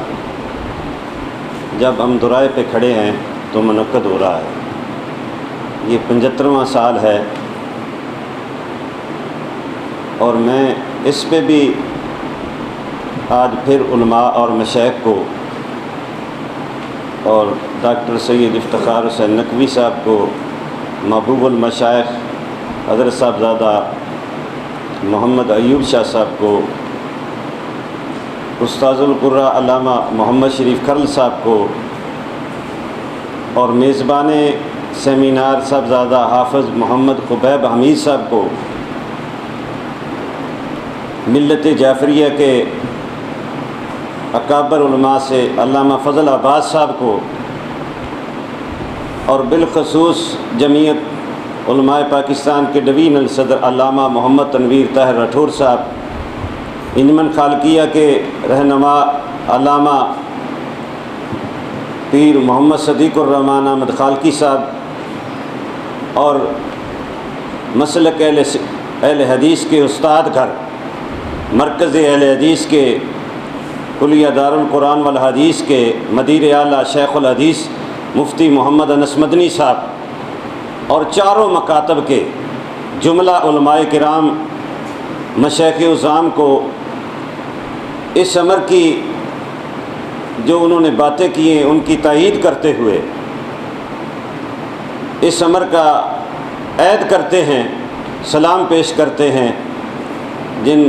جب ہم دورائے پہ کھڑے ہیں تو منعقد ہو رہا ہے. یہ 75واں سال ہے اور میں اس پہ بھی آج پھر علماء اور مشائخ کو اور ڈاکٹر سید افتخار حسین نقوی صاحب کو، محبوب المشائخ حضرت صاحبزادہ محمد ایوب شاہ صاحب کو، استاذ القراء علامہ محمد شریف کرل صاحب کو، اور میزبان سیمینار صاحبزادہ حافظ محمد خبیب حمید صاحب کو، ملت جعفریہ کے اکابر علماء سے علامہ فضل عباس صاحب کو، اور بالخصوص جمعیت علماء پاکستان کے ڈویژنل صدر علامہ محمد تنویر طاہر راٹھور صاحب، انجمن خالقیہ کے رہنما علامہ پیر محمد صدیق الرحمن احمد خالقی صاحب، اور مسلک اہل حدیث کے استاد گھر مرکز اہل حدیث کے کلیہ دارالقرآن والحدیث کے مدیر اعلیٰ شیخ الحدیث مفتی محمد انس مدنی صاحب، اور چاروں مکاتب کے جملہ علماء کرام مشائخ عظام کو اس امر کی جو انہوں نے باتیں کی ہیں ان کی تائید کرتے ہوئے اس امر کا عید کرتے ہیں، سلام پیش کرتے ہیں. جن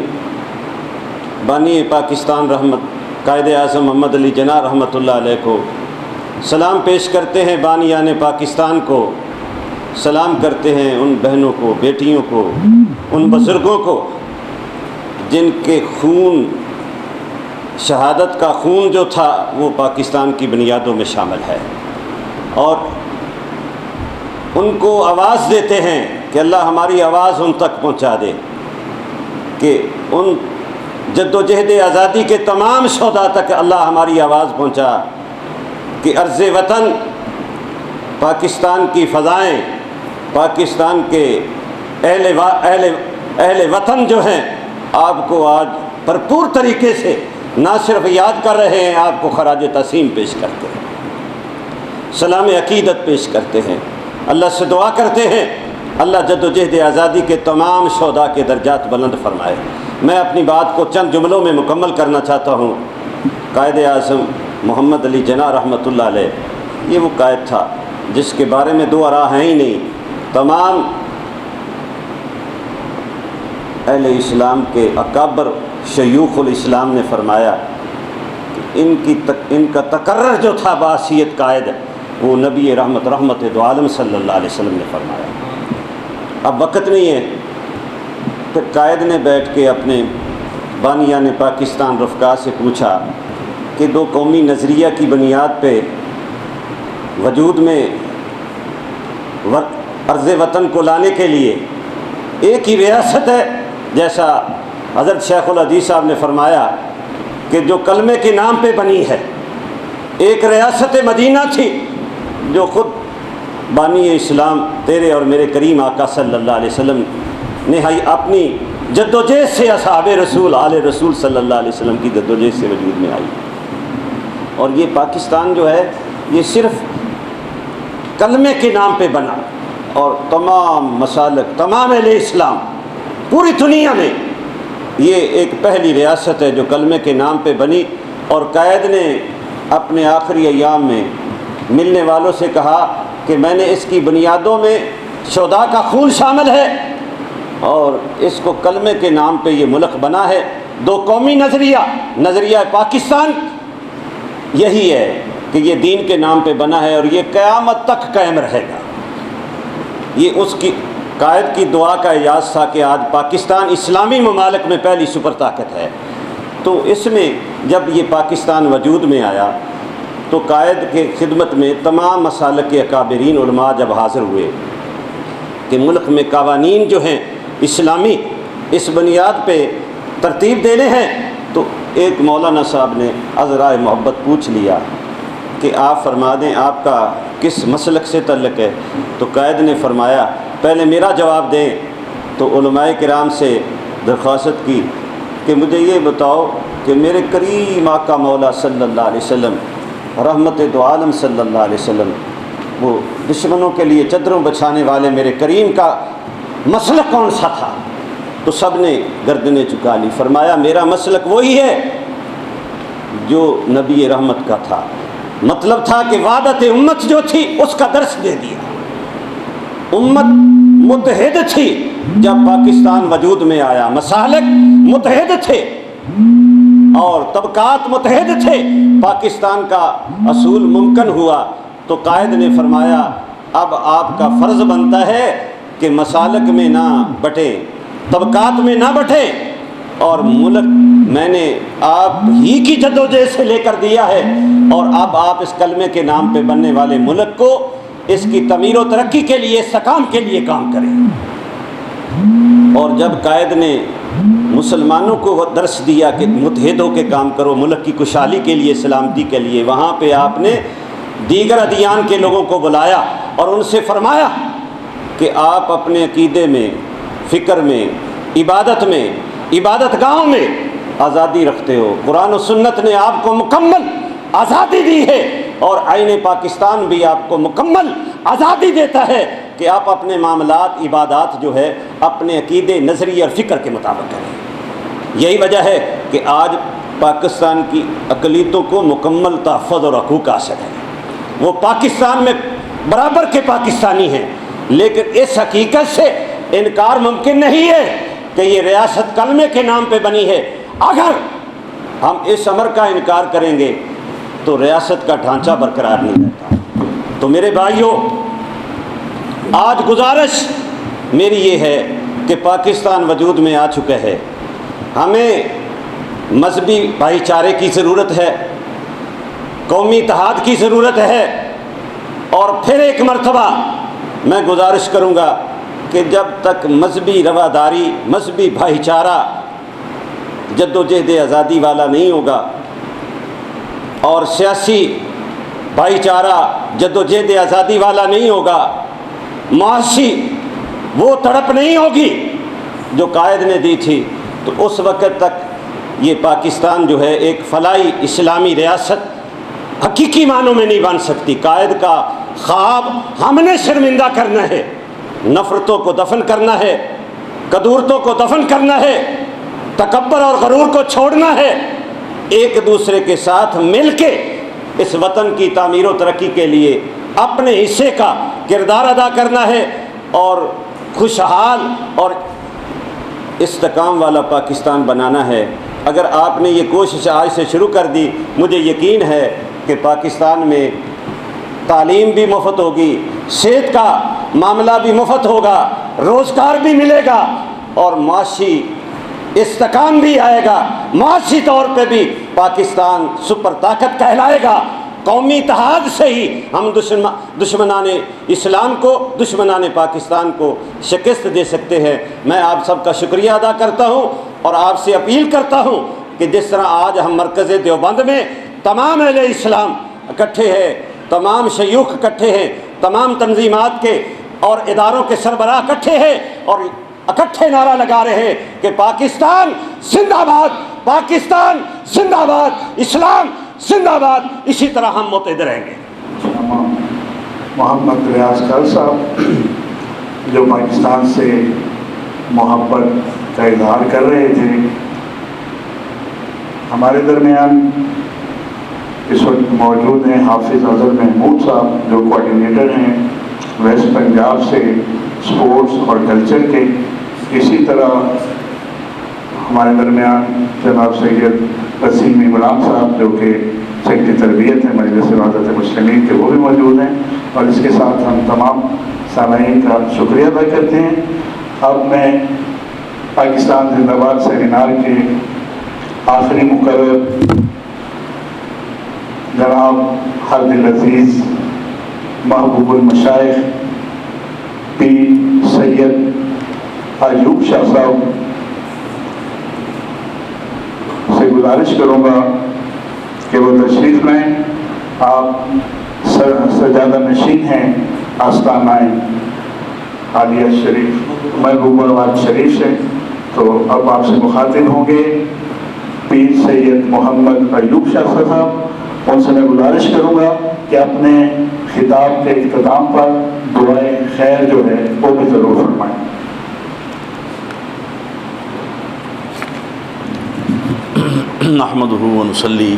بانی پاکستان رحمت قائد اعظم محمد علی جناح رحمۃ اللہ علیہ کو سلام پیش کرتے ہیں، بانیان پاکستان کو سلام کرتے ہیں، ان بہنوں کو، بیٹیوں کو، ان بزرگوں کو جن کے خون، شہادت کا خون جو تھا وہ پاکستان کی بنیادوں میں شامل ہے. اور ان کو آواز دیتے ہیں کہ اللہ ہماری آواز ان تک پہنچا دے کہ ان جد و جہد آزادی کے تمام شہداء تک اللہ ہماری آواز پہنچا کہ عرض وطن، پاکستان کی فضائیں، پاکستان کے اہل وطن جو ہیں آپ کو آج بھرپور طریقے سے نہ صرف یاد کر رہے ہیں، آپ کو خراج تحسین پیش کرتے ہیں، سلام عقیدت پیش کرتے ہیں، اللہ سے دعا کرتے ہیں اللہ جد و جہد آزادی کے تمام شہداء کے درجات بلند فرمائے۔ میں اپنی بات کو چند جملوں میں مکمل کرنا چاہتا ہوں۔ قائد اعظم محمد علی جناح رحمۃ اللہ علیہ، یہ وہ قائد تھا جس کے بارے میں دو آراء ہیں ہی نہیں۔ تمام اہل اسلام کے اکابر شیوخ الاسلام نے فرمایا کہ ان کا تقرر جو تھا بحیثیت قائد، وہ نبی رحمت دو عالم صلی اللہ علیہ وسلم نے فرمایا۔ اب وقت نہیں ہے، پھر قائد نے بیٹھ کے اپنے بانیان پاکستان رفقا سے پوچھا کہ دو قومی نظریہ کی بنیاد پہ وجود میں عرض وطن کو لانے کے لیے ایک ہی ریاست ہے، جیسا حضرت شیخ الحدیث صاحب نے فرمایا کہ جو کلمے کے نام پہ بنی ہے، ایک ریاست مدینہ تھی جو خود بانی اسلام تیرے اور میرے کریم آقا صلی اللہ علیہ وسلم نے اپنی جد و جہد سے اصحاب رسول آل رسول صلی اللہ علیہ وسلم کی جد و جہد سے وجود میں آئی۔ اور یہ پاکستان جو ہے یہ صرف کلمے کے نام پہ بنا، اور تمام مسالک، تمام اہل اسلام پوری دنیا میں یہ ایک پہلی ریاست ہے جو کلمے کے نام پہ بنی۔ اور قائد نے اپنے آخری ایام میں ملنے والوں سے کہا کہ میں نے اس کی بنیادوں میں شہداء کا خون شامل ہے، اور اس کو کلمے کے نام پہ یہ ملک بنا ہے۔ دو قومی نظریہ پاکستان یہی ہے کہ یہ دین کے نام پہ بنا ہے، اور یہ قیامت تک قائم رہے گا۔ یہ اس کی قائد کی دعا کا اعجاز تھا کہ آج پاکستان اسلامی ممالک میں پہلی سپر طاقت ہے۔ تو اس میں جب یہ پاکستان وجود میں آیا تو قائد کے خدمت میں تمام مسالک کے اکابرین علماء جب حاضر ہوئے کہ ملک میں قوانین جو ہیں اسلامی اس بنیاد پہ ترتیب دینے ہیں، تو ایک مولانا صاحب نے عذرائے محبت پوچھ لیا کہ آپ فرما دیں آپ کا کس مسلک سے تعلق ہے۔ تو قائد نے فرمایا پہلے میرا جواب دیں۔ تو علماء کرام سے درخواست کی کہ مجھے یہ بتاؤ کہ میرے کریم آقا مولا صلی اللہ علیہ وسلم رحمت دو عالم صلی اللہ علیہ وسلم، وہ دشمنوں کے لیے چادروں بچھانے والے میرے کریم کا مسلک کون سا تھا؟ تو سب نے گردنیں جھکا لی۔ فرمایا میرا مسلک وہی ہے جو نبی رحمت کا تھا، مطلب تھا کہ وحدت امت جو تھی اس کا درس دے دیا۔ امت متحد تھی جب پاکستان وجود میں آیا، مسالک متحد تھے اور طبقات متحد تھے، پاکستان کا اصول ممکن ہوا۔ تو قائد نے فرمایا اب آپ کا فرض بنتا ہے کہ مسالک میں نہ بٹیں، طبقات میں نہ بٹیں، اور ملک میں نے آپ ہی کی جدوجہد سے لے کر دیا ہے، اور اب آپ اس کلمے کے نام پہ بننے والے ملک کو اس کی تعمیر و ترقی کے لیے، استحکام کے لیے کام کریں۔ اور جب قائد نے مسلمانوں کو درس دیا کہ متحد ہو کے کام کرو ملک کی خوشحالی کے لیے، سلامتی کے لیے، وہاں پہ آپ نے دیگر ادیان کے لوگوں کو بلایا اور ان سے فرمایا کہ آپ اپنے عقیدے میں، فکر میں، عبادت گاہوں میں آزادی رکھتے ہو۔ قرآن و سنت نے آپ کو مکمل آزادی دی ہے، اور آئین پاکستان بھی آپ کو مکمل آزادی دیتا ہے کہ آپ اپنے معاملات، عبادات جو ہے اپنے عقیدے، نظریے اور فکر کے مطابق کریں۔ یہی وجہ ہے کہ آج پاکستان کی اقلیتوں کو مکمل تحفظ اور حقوق حاصل ہے۔ وہ پاکستان میں برابر کے پاکستانی ہیں، لیکن اس حقیقت سے انکار ممکن نہیں ہے کہ یہ ریاست کلمے کے نام پہ بنی ہے۔ اگر ہم اس امر کا انکار کریں گے تو ریاست کا ڈھانچہ برقرار نہیں رہتا۔ تو میرے بھائیوں، آج گزارش میری یہ ہے کہ پاکستان وجود میں آ چکا ہے، ہمیں مذہبی بھائی چارے کی ضرورت ہے، قومی اتحاد کی ضرورت ہے، اور پھر ایک مرتبہ میں گزارش کروں گا کہ جب تک مذہبی رواداری، مذہبی بھائی چارہ جد و جہد آزادی والا نہیں ہوگا، اور سیاسی بھائی چارہ جد و جہد آزادی والا نہیں ہوگا، معاشی وہ تڑپ نہیں ہوگی جو قائد نے دی تھی، تو اس وقت تک یہ پاکستان جو ہے ایک فلاحی اسلامی ریاست حقیقی معنوں میں نہیں بن سکتی۔ قائد کا خواب ہم نے شرمندہ کرنا ہے، نفرتوں کو دفن کرنا ہے، کدورتوں کو دفن کرنا ہے، تکبر اور غرور کو چھوڑنا ہے، ایک دوسرے کے ساتھ مل کے اس وطن کی تعمیر و ترقی کے لیے اپنے حصے کا کردار ادا کرنا ہے، اور خوشحال اور استحکام والا پاکستان بنانا ہے۔ اگر آپ نے یہ کوشش آج سے شروع کر دی، مجھے یقین ہے کہ پاکستان میں تعلیم بھی مفت ہوگی، صحت کا معاملہ بھی مفت ہوگا، روزگار بھی ملے گا، اور معاشی استحکام بھی آئے گا۔ معاشی طور پہ بھی پاکستان سپر طاقت کہلائے گا۔ قومی اتحاد سے ہی ہم دشمنان اسلام کو، دشمنان پاکستان کو شکست دے سکتے ہیں۔ میں آپ سب کا شکریہ ادا کرتا ہوں اور آپ سے اپیل کرتا ہوں کہ جس طرح آج ہم مرکز دیوبند میں تمام اہل اسلام اکٹھے ہیں، تمام شیوخ اکٹھے ہیں، تمام تنظیمات کے اور اداروں کے سربراہ اکٹھے ہیں، اور اکٹھے نعرہ لگا رہے ہیں کہ پاکستان زندہ باد، پاکستان زندہ باد، اسلام زندہ باد، اسی طرح ہم متحد رہیں گے۔ محمد ریاض خان صاحب جو پاکستان سے محبت کا اظہار کر رہے تھے، ہمارے درمیان اس وقت موجود ہیں حافظ اظہر محمود صاحب جو کوآرڈینیٹر ہیں ویسٹ پنجاب سے اسپورٹس اور کلچر کے۔ اسی طرح ہمارے درمیان جناب سید وسیم عمران صاحب جو کہ سیکرٹری تربیت ہیں مجلس وحدت مسلمین کے، وہ بھی موجود ہیں، اور اس کے ساتھ ہم تمام سامعین کا شکریہ ادا کرتے ہیں۔ اب میں پاکستان زندہ باد سیمینار کے آخری مقرر جناب ہر دل عزیز محبوب المشائخ پیر سید ایوب شاہ صاحب سے گزارش کروں گا کہ وہ تشریف لائیں۔ آپ سجادہ نشین ہیں آستانہ عالیہ شریف محبوب آباد شریف سے، تو اب آپ سے مخاطب ہوں گے پیر سید محمد ایوب شاہ صاحب۔ ان سے میں گزارش کروں گا کہ اپنے خطاب کے اختتام پر دعائے خیر جو ہے وہ بھی ضرور فرمائیں۔ نحمدہ ونصلی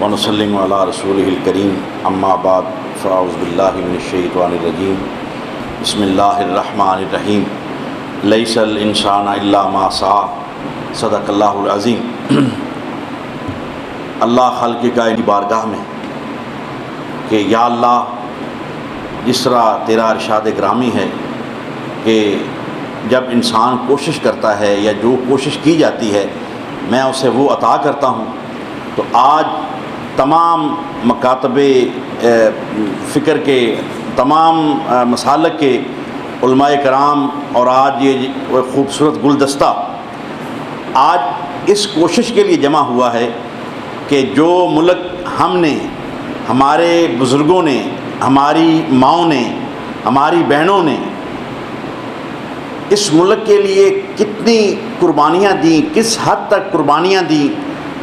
ونسلم علی رسولہ الکریم، اما بعد فاعوذ باللہ من الشیطان الرجیم، بسم اللہ الرحمن الرحیم، لیس الانسان الا ما سعی، صدق اللہ العظیم۔ اللہ خالق کائنات کی بارگاہ میں کہ یا اللہ، جس طرح تیرا ارشاد گرامی ہے کہ جب انسان کوشش کرتا ہے یا جو کوشش کی جاتی ہے میں اسے وہ عطا کرتا ہوں، تو آج تمام مکاتب فکر کے، تمام مسالک کے علماء کرام، اور آج یہ خوبصورت گلدستہ آج اس کوشش کے لیے جمع ہوا ہے کہ جو ملک ہم نے، ہمارے بزرگوں نے، ہماری ماؤں نے، ہماری بہنوں نے اس ملک کے لیے کتنی قربانیاں دیں، کس حد تک قربانیاں دیں،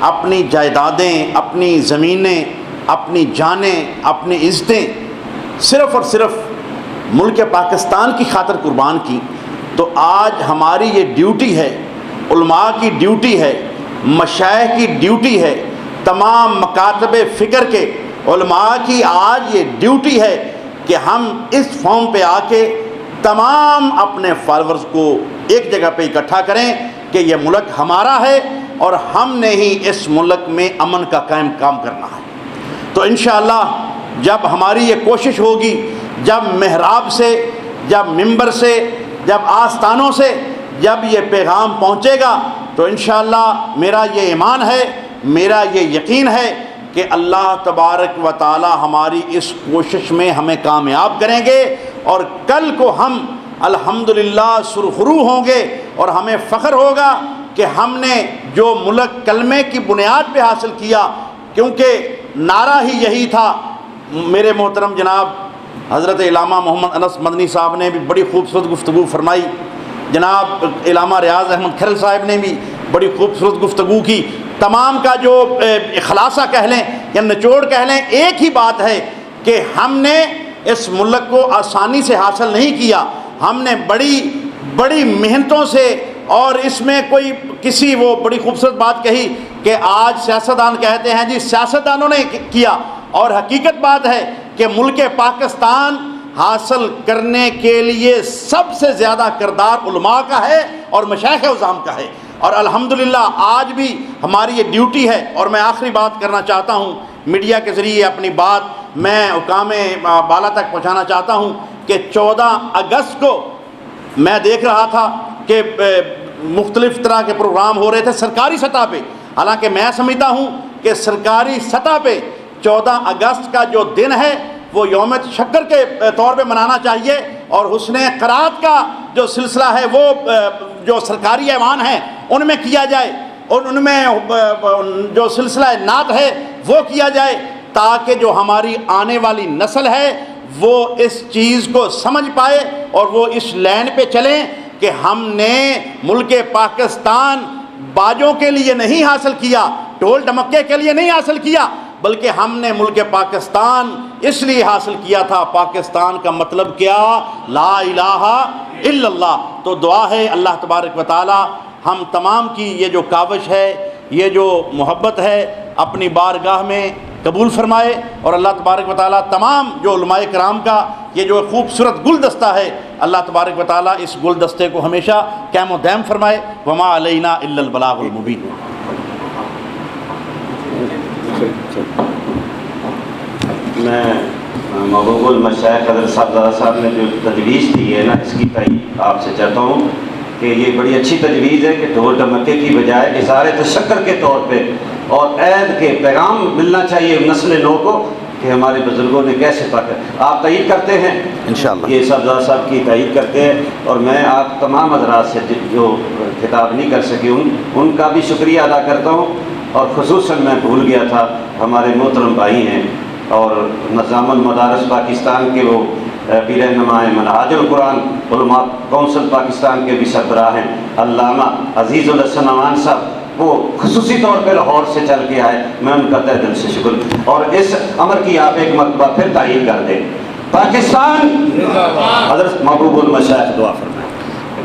اپنی جائیدادیں، اپنی زمینیں، اپنی جانیں، اپنی عزتیں صرف اور صرف ملک پاکستان کی خاطر قربان کی، تو آج ہماری یہ ڈیوٹی ہے، علماء کی ڈیوٹی ہے، مشائخ کی ڈیوٹی ہے، تمام مکاتب فکر کے علماء کی آج یہ ڈیوٹی ہے کہ ہم اس فارم پہ آ کے تمام اپنے فالورز کو ایک جگہ پہ اکٹھا کریں کہ یہ ملک ہمارا ہے اور ہم نے ہی اس ملک میں امن کا قائم کام کرنا ہے۔ تو انشاءاللہ جب ہماری یہ کوشش ہوگی، جب محراب سے، جب منبر سے، جب آستانوں سے جب یہ پیغام پہنچے گا، تو انشاءاللہ میرا یہ ایمان ہے، میرا یہ یقین ہے کہ اللہ تبارک و تعالی ہماری اس کوشش میں ہمیں کامیاب کریں گے، اور کل کو ہم الحمدللہ سرخرو ہوں گے اور ہمیں فخر ہوگا کہ ہم نے جو ملک کلمے کی بنیاد پہ حاصل کیا، کیونکہ نعرہ ہی یہی تھا۔ میرے محترم جناب حضرت علامہ محمد انس مدنی صاحب نے بھی بڑی خوبصورت گفتگو فرمائی، جناب علامہ ریاض احمد کھرل صاحب نے بھی بڑی خوبصورت گفتگو کی۔ تمام کا جو خلاصہ کہہ لیں یا نچوڑ کہہ لیں، ایک ہی بات ہے کہ ہم نے اس ملک کو آسانی سے حاصل نہیں کیا، ہم نے بڑی محنتوں سے، اور اس میں کوئی کسی وہ بڑی خوبصورت بات کہی کہ آج سیاستدان کہتے ہیں جی سیاستدانوں نے کیا، اور حقیقت بات ہے کہ ملک پاکستان حاصل کرنے کے لیے سب سے زیادہ کردار علماء کا ہے اور مشائخ اعظام کا ہے، اور الحمدللہ آج بھی ہماری یہ ڈیوٹی ہے۔ اور میں آخری بات کرنا چاہتا ہوں، میڈیا کے ذریعے اپنی بات میں حکام بالا تک پہنچانا چاہتا ہوں کہ 14 اگست کو میں دیکھ رہا تھا کہ مختلف طرح کے پروگرام ہو رہے تھے سرکاری سطح پہ، حالانکہ میں سمجھتا ہوں کہ سرکاری سطح پہ 14 اگست کا جو دن ہے وہ یوم تشکر کے طور پہ منانا چاہیے، اور حسن قرات کا جو سلسلہ ہے وہ جو سرکاری ایوان ہیں ان میں کیا جائے، اور ان میں جو سلسلہ نعت ہے وہ کیا جائے، تاکہ جو ہماری آنے والی نسل ہے وہ اس چیز کو سمجھ پائے اور وہ اس لائن پہ چلیں کہ ہم نے ملک پاکستان باجوں کے لیے نہیں حاصل کیا، ڈھول ڈھمکے کے لیے نہیں حاصل کیا، بلکہ ہم نے ملک پاکستان اس لیے حاصل کیا تھا۔ پاکستان کا مطلب کیا؟ لا الہ الا اللہ۔ تو دعا ہے اللہ تبارک و تعالی ہم تمام کی یہ جو کاوش ہے، یہ جو محبت ہے، اپنی بارگاہ میں قبول فرمائے، اور اللہ تبارک و تعالیٰ تمام جو علماء کرام کا یہ جو خوبصورت گلدستہ ہے، اللہ تبارک و تعالیٰ اس گلدستے کو ہمیشہ قائم و دائم فرمائے۔ وما علینا الا البلاغ المبین۔ میں محبوب المشائخ حضرت صاحب نے جو تجویز دی ہے نا، اس کی تائید آپ سے چاہتا ہوں کہ یہ بڑی اچھی تجویز ہے کہ ڈھول ڈھمکے کی بجائے اظہار تشکر کے طور پہ اور عید کے پیغام ملنا چاہیے نسل نو کو کہ ہمارے بزرگوں نے کیسے پاکر۔ آپ تائید کرتے ہیں انشاءاللہ؟ یہ صاحب کی تائید کرتے ہیں، اور میں آپ تمام حضرات سے جو خطاب نہیں کر سکی ان کا بھی شکریہ ادا کرتا ہوں، اور خصوصاً میں بھول گیا تھا ہمارے محترم بھائی ہیں اور نظام المدارس پاکستان کے وہ پیر نمائے منہاج القرآن علماء کونسل پاکستان کے بھی سربراہ ہیں علامہ عزیز الحسن امان صاحب، وہ خصوصی طور پہ لاہور سے چل کے آئے، میں ان کا تہ دل سے شکر، اور اس امر کی آپ ایک مرتبہ پھر تائید کر دیں۔ پاکستان حضرت محبوب المشائخ دعا فرمائیں۔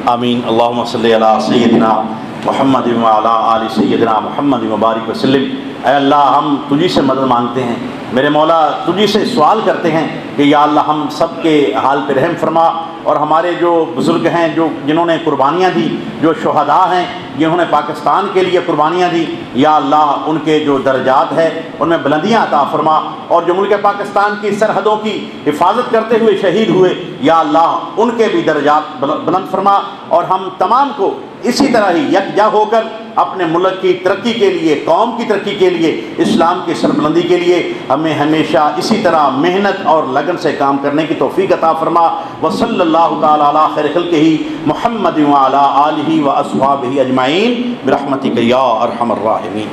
آمین۔ اللہم صلی علی سیدنا محمد وعلی آل سیدنا محمد مبارک وسلم۔ اے اللہ ہم تجھی سے مدد مانگتے ہیں، میرے مولا تجھی سے سوال کرتے ہیں کہ یا اللہ ہم سب کے حال پہ رحم فرما، اور ہمارے جو بزرگ ہیں جنہوں نے قربانیاں دی، جو شہداء ہیں جنہوں نے پاکستان کے لیے قربانیاں دی، یا اللہ ان کے جو درجات ہیں ان میں بلندیاں عطا فرما، اور جو ملک پاکستان کی سرحدوں کی حفاظت کرتے ہوئے شہید ہوئے، یا اللہ ان کے بھی درجات بلند فرما، اور ہم تمام کو اسی طرح ہی یکجا ہو کر اپنے ملک کی ترقی کے لیے، قوم کی ترقی کے لیے، اسلام کی سربلندی کے لیے ہمیں ہمیشہ اسی طرح محنت اور لگن سے کام کرنے کی توفیق عطا فرما۔ وصلی اللہ تعالی علی خیر خلقہ محمد وعلی آلہ واصحابہ اجمعین برحمتک یا ارحم الراحمین۔